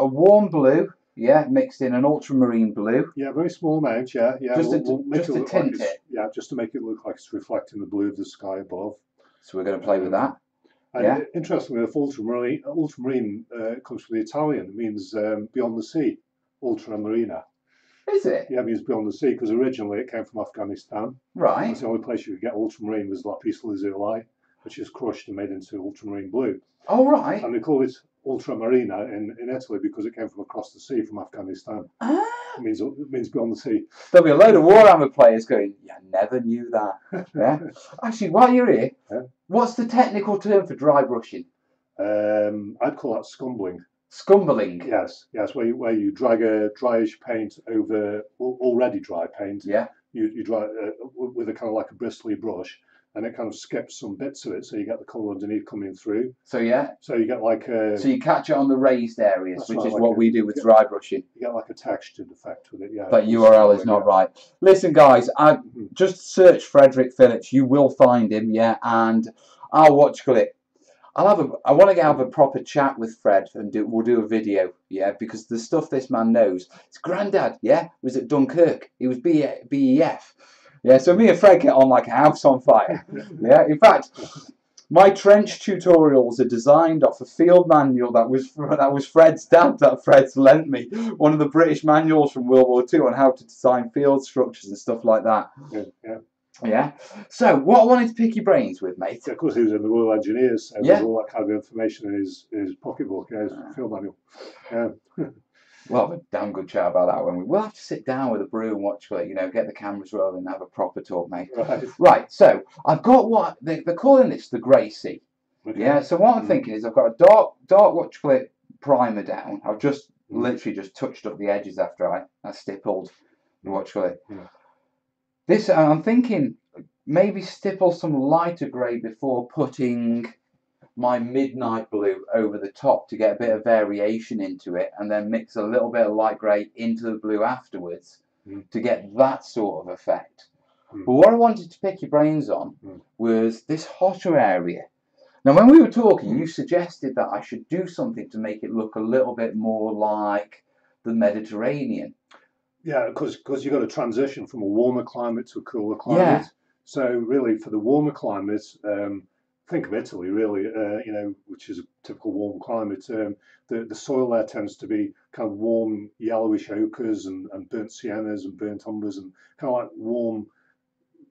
warm blue, yeah, mixed in an ultramarine blue. Yeah, very small amount, yeah. Just to tint it. Yeah, just to make it look like it's reflecting the blue of the sky above. So we're going to play with that. And yeah. Interestingly, if ultramarine comes from the Italian, it means beyond the sea, ultramarina. Is it? Yeah, it means beyond the sea, because originally it came from Afghanistan. Right. That's the only place you could get ultramarine was La Peace Lazuli. which is crushed and made into ultramarine blue. Oh, right. And they call it ultramarina in Italy because it came from across the sea from Afghanistan. Ah. It means beyond the sea. There'll be a load of Warhammer players going, yeah, never knew that. Yeah. Actually, while you're here, what's the technical term for dry brushing? I'd call that scumbling. Scumbling. Yes, where you drag a dryish paint over already dry paint. Yeah. You dry with a kind of like a bristly brush, and it kind of skips some bits of it, so you get the colour underneath coming through. So yeah. So you get like a. So you catch it on the raised areas, which is like what we do with dry brushing. You get like a textured effect with it. Yeah. But URL is not right. Listen, guys, I just search Frederick Phillips. You will find him. Yeah, and I'll watch it. I want to have a proper chat with Fred and we'll do a video, yeah, because the stuff this man knows. His granddad, yeah, was at Dunkirk. He was BEF. Yeah, so me and Fred get on like a house on fire. Yeah, in fact, my trench tutorials are designed off a field manual that was Fred's dad, that Fred's lent me. One of the British manuals from World War II on how to design field structures and stuff like that. Yeah. Yeah. So, what I wanted to pick your brains with, mate. Yeah, of course, he was in the Royal Engineers, so there's all that kind of information in his pocketbook, his field manual. Yeah. We'll have a damn good chat about that when we'll have to sit down with a brew and watch it, get the cameras rolling and have a proper talk, mate. Right, so I've got what they're calling this the Grey Sea. Okay. Yeah, so what I'm thinking is I've got a dark primer down. I've just literally just touched up the edges after I stippled the This, I'm thinking maybe stipple some lighter grey before putting my midnight blue over the top to get a bit of variation into it, and then mix a little bit of light grey into the blue afterwards to get that sort of effect. But what I wanted to pick your brains on was this hotter area. Now, when we were talking, you suggested that I should do something to make it look a little bit more like the Mediterranean. Yeah, because you've got to transition from a warmer climate to a cooler climate. Yeah. So really, for the warmer climates, think of Italy, really, which is a typical warm climate. The soil there tends to be kind of warm, yellowish ochres and burnt siennas and burnt umbers and kind of like warm,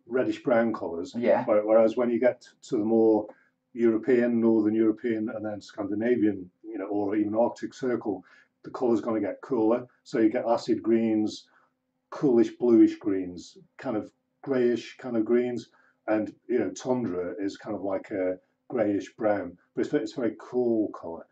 reddish brown colours. Yeah. Whereas when you get to the more European, Northern European, and then Scandinavian, or even Arctic Circle, the colour's going to get cooler. So you get acid greens, coolish bluish greens, kind of greyish kind of greens. And, tundra is kind of like a greyish brown, but it's a very cool colour.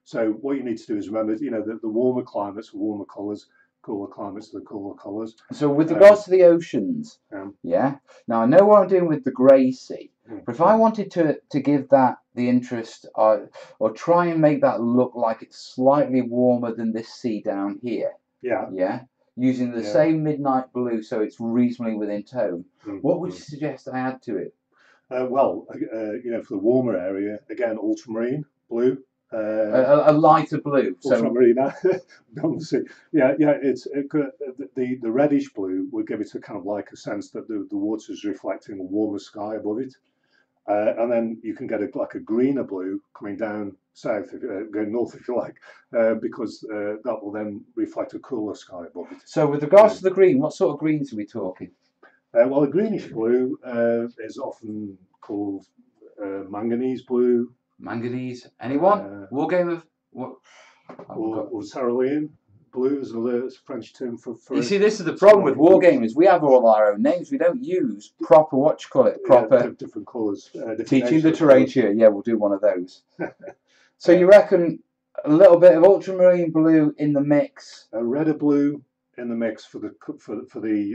So what you need to do is remember, that the warmer climates are warmer colours, cooler climates are the cooler colours. So with regards to the oceans, yeah. Now I know what I'm doing with the Grey Sea, but if I wanted to give that the interest or try and make that look like it's slightly warmer than this sea down here. Yeah. Yeah. Using the same midnight blue, so it's reasonably within tone. What would you suggest I add to it? For the warmer area, again, ultramarine blue. A lighter blue. Ultramarine. The reddish blue would give it a kind of like a sense that the water is reflecting a warmer sky above it. And then you can get like a greener blue coming down south, going north if you like, because that will then reflect a cooler sky above it. So with regards to the green, what sort of greens are we talking? Well, a greenish blue is often called manganese blue. Manganese? Anyone? Wargame of what? Or cerulean blue is another French term for you see, this is the problem with wargamers. We have all our own names. We don't use proper proper different colours. Teaching the terrainiacs. Yeah, we'll do one of those. So you reckon a little bit of ultramarine blue in the mix? A redder blue in the mix for the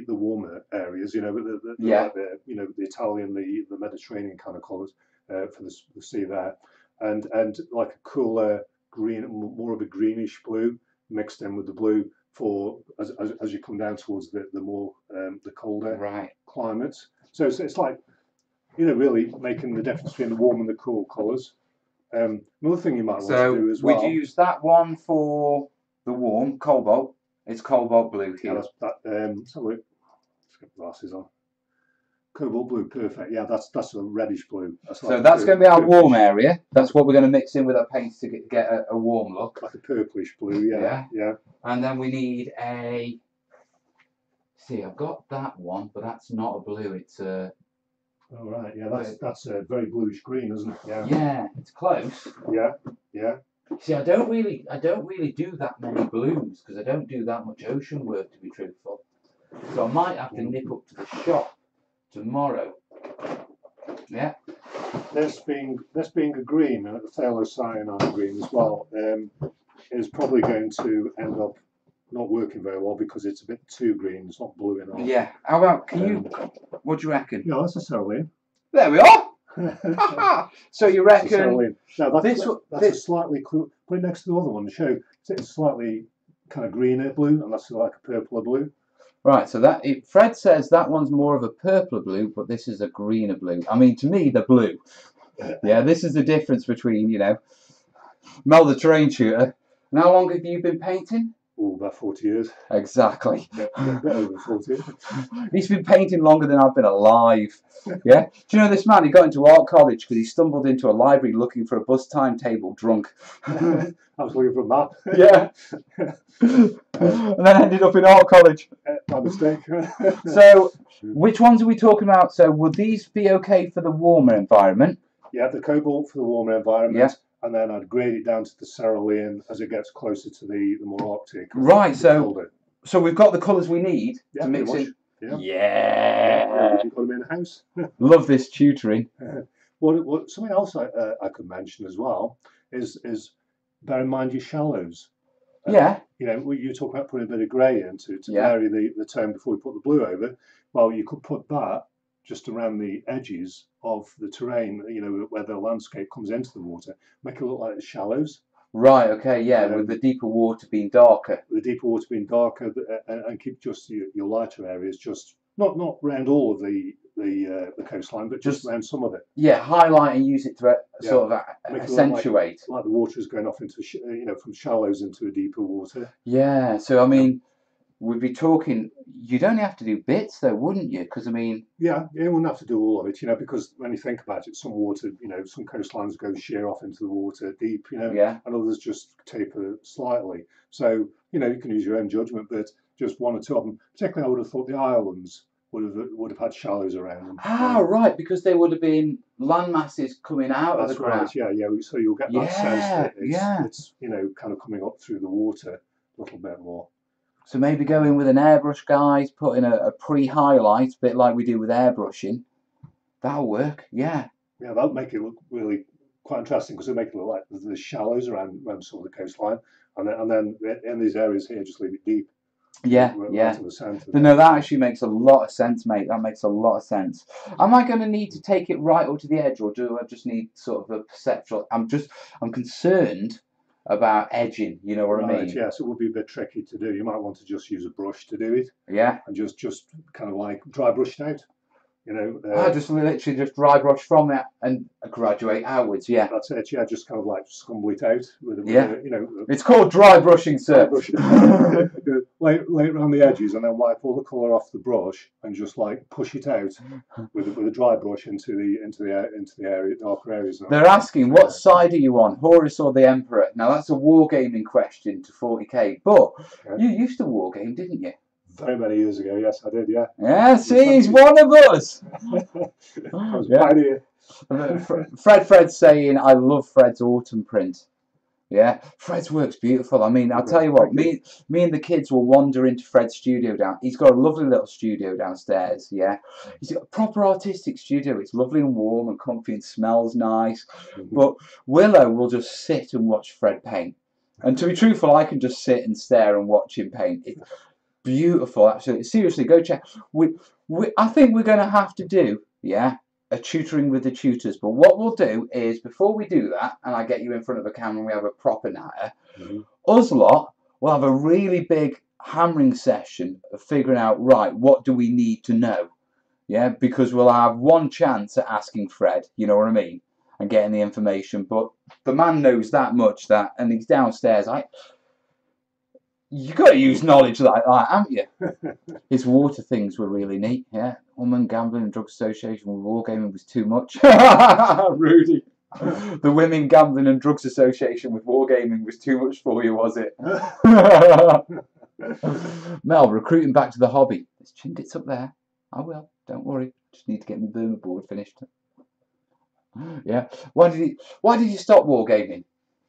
warmer areas. The Italian, the Mediterranean kind of colours for the sea there, and like a cooler green, more of a greenish blue mixed in with the blue for as you come down towards the more the colder climates. So it's like really making the difference between the warm and the cool colours. Another thing you might want to do as well. We'd use that one for the warm cobalt. It's cobalt blue here. Yeah, let's have a look. Let's get glasses on. Cobalt blue, perfect. Yeah, that's a reddish blue. That's going to be our warm area. That's what we're going to mix in with our paints to get a warm look. Like a purplish blue, yeah. And then we need a. See, I've got that one, but that's not a blue. It's a. Oh right, yeah, that's a very bluish green, isn't it? Yeah. Yeah, it's close. Yeah, yeah. See, I don't really do that many blues because I don't do that much ocean work, to be truthful. So I might have to nip up to the shop tomorrow. Yeah. This being a green, and a phthalo green as well, is probably going to end up not working very well because it's a bit too green. It's not blue enough. Yeah. How about, what do you reckon? Yeah, that's a cerulean. There we are. So you reckon? No, that's a slightly put it next to the other one to show it's slightly kind of greener blue, and that's like a purpler blue. Right, so Fred says that one's more of a purpler blue, but this is a greener blue. I mean, to me, they're blue. Yeah, this is the difference between, Mel the terrain shooter. And how long have you been painting? Oh, about 40 years. Exactly. A bit over 40. He's been painting longer than I've been alive. Yeah. Do you know this man? He got into art college because he stumbled into a library looking for a bus timetable drunk. I was looking for a map. Yeah. And then ended up in art college. My mistake. So, which ones are we talking about? So, would these be okay for the warmer environment? Yeah, the cobalt for the warmer environment. Yeah. And then I'd grade it down to the cerulean as it gets closer to the more Arctic. Right, so we've got the colours we need to mix in. Yeah. You've got them in the house. Love this tutoring. Something else I could mention as well is bear in mind your shallows. Yeah. You talk about putting a bit of grey in to vary the tone before we put the blue over. Well, you could put that just around the edges of the terrain, where the landscape comes into the water, make it look like the shallows. Right, okay, yeah, with the deeper water being darker. The deeper water being darker, and keep just your lighter areas, just not around all of the coastline, but just around some of it. Yeah, highlight and use it to sort of accentuate. Like the water is going off into, from shallows into a deeper water. Yeah, so I mean, we'd be talking, you'd only have to do bits though, wouldn't you? Because I mean... Yeah, you wouldn't have to do all of it, because when you think about it, some water, some coastlines go sheer off into the water deep, and others just taper slightly. So, you can use your own judgment, but just one or two of them, particularly I would have thought the islands would have had shallows around them. Ah, right, because they would have been land masses coming out of the ground. That's right, yeah. So you'll get that sense that it's kind of coming up through the water a little bit more. So maybe go in with an airbrush, guys, put in a pre-highlight, a bit like we do with airbrushing. That'll work, yeah. Yeah, that'll make it look really quite interesting because it'll make it look like there's shallows around some of the coastline, and then in these areas here, just leave it deep. Yeah, right to the centre. No, that actually makes a lot of sense, mate. That makes a lot of sense. Am I going to need to take it right up to the edge, or do I just need sort of a perceptual? I'm concerned about edging, you know what I mean? Yes, it would be a bit tricky to do. You might want to just use a brush to do it. Yeah. And just kind of like dry brush it out. I just literally just dry brush from it and graduate outwards. Yeah. That's it. Yeah, just kind of like scumble it out with it's called dry brushing, sir. Lay it around the edges and then wipe all the colour off the brush and just like push it out with a dry brush into the area, darker areas. They're asking what side are you on, Horus or the Emperor? Now that's a wargaming question to 40k, but you used to wargame, didn't you? Very many years ago, yes, I did, yeah. Yeah, see, he's one of us. Fred's saying, I love Fred's autumn print. Yeah, Fred's work's beautiful. I mean, I'll tell you what, me and the kids will wander into Fred's studio he's got a lovely little studio downstairs, yeah. He's got a proper artistic studio. It's lovely and warm and comfy and smells nice. But Willow will just sit and watch Fred paint. And to be truthful, I can just sit and stare and watch him paint. Beautiful, absolutely. Seriously, go check. I think we're going to have to do, a tutoring with the tutors. But what we'll do is, before we do that, and I get you in front of a camera and we have a proper natter, us lot will have a really big hammering session of figuring out, right, what do we need to know? Yeah, because we'll have one chance at asking Fred, you know what I mean, and getting the information. But the man knows that much, and he's downstairs. You've got to use knowledge like that, haven't you? His water things were really neat, yeah. Women Gambling and Drug Association with Wargaming was too much. Rudy. The Women Gambling and Drugs Association with Wargaming was too much for you, was it? Mel, recruiting back to the hobby. There's Chindits up there. I will, don't worry. Just need to get my Burma board finished. Yeah. Why did you stop wargaming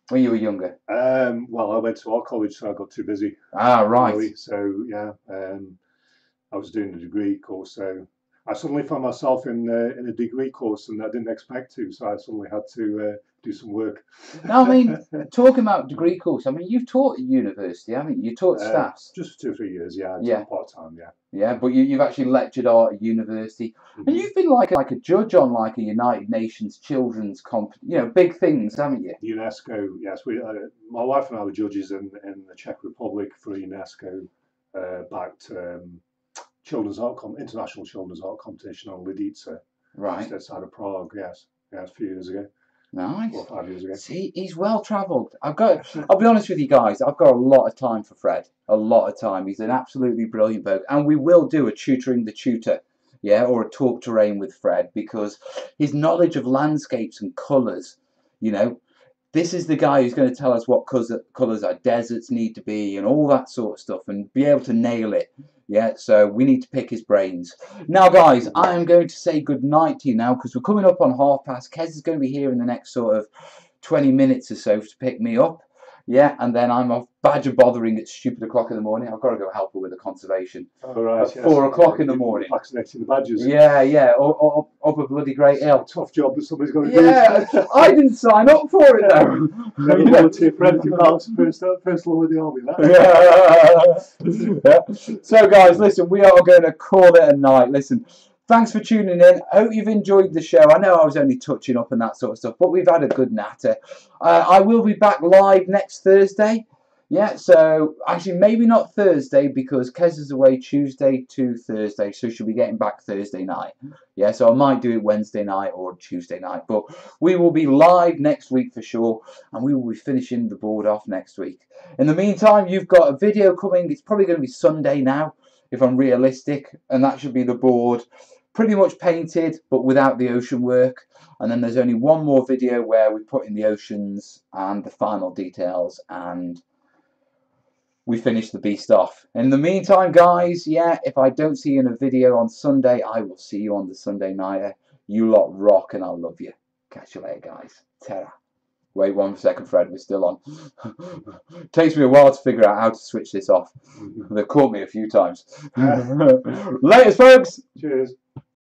when you were younger? Well, I went to art college, so I got too busy. Ah, right. Really. So yeah, I was doing a degree course, so I suddenly found myself in a degree course, and I didn't expect to. So I suddenly had to do some work. Now, I mean, talking about degree course, I mean, you've taught at university, haven't you? You taught staffs. Just 2 or 3 years, yeah. Yeah. Part time, yeah. Yeah, but you've actually lectured art at university, and you've been like a judge on like a United Nations children's big things, haven't you? UNESCO, yes. My wife and I were judges in the Czech Republic for UNESCO backed international children's art competition on Lidice, Right. just outside of Prague. Yes, a few years ago. Nice. 4 or 5 years ago. See, he's well travelled. I'll be honest with you guys, I've got a lot of time for Fred. A lot of time. He's an absolutely brilliant bloke. And we will do a tutoring the tutor, yeah, or a talk terrain with Fred, because his knowledge of landscapes and colours, this is the guy who's going to tell us what colours our deserts need to be and all that sort of stuff and be able to nail it. Yeah, so we need to pick his brains. Now, guys, I am going to say good night to you now because we're coming up on past. Kez is going to be here in the next sort of 20 minutes or so to pick me up. Yeah, and then I'm off badger bothering at stupid o'clock in the morning. I've got to go help her with the conservation. Oh, right, at 4 o'clock in the morning. Vaccinating the badgers. Yeah, up a bloody great hill. Tough job that somebody's got to do. Yeah, I didn't sign up for it though. Never volunteer for anything else. First law of the army. Yeah. So, guys, listen, we are going to call it a night. Listen. Thanks for tuning in. I hope you've enjoyed the show. I know I was only touching up and that sort of stuff, but we've had a good natter. I will be back live next Thursday. Yeah, so actually maybe not Thursday because Kez is away Tuesday to Thursday, so she'll be getting back Thursday night. Yeah, so I might do it Wednesday night or Tuesday night, but we will be live next week for sure, and we will be finishing the board off next week. In the meantime, you've got a video coming. It's probably going to be Sunday now, if I'm realistic, and that should be the board. Pretty much painted, but without the ocean work. And then there's only one more video where we put in the oceans and the final details, and we finish the beast off. In the meantime, guys, yeah, if I don't see you in a video on Sunday, I will see you on the Sunday nighter. You lot rock, and I love you. Catch you later, guys. Ta-ra. Wait 1 second, Fred, we're still on. Takes me a while to figure out how to switch this off. They've caught me a few times. Later, folks. Cheers.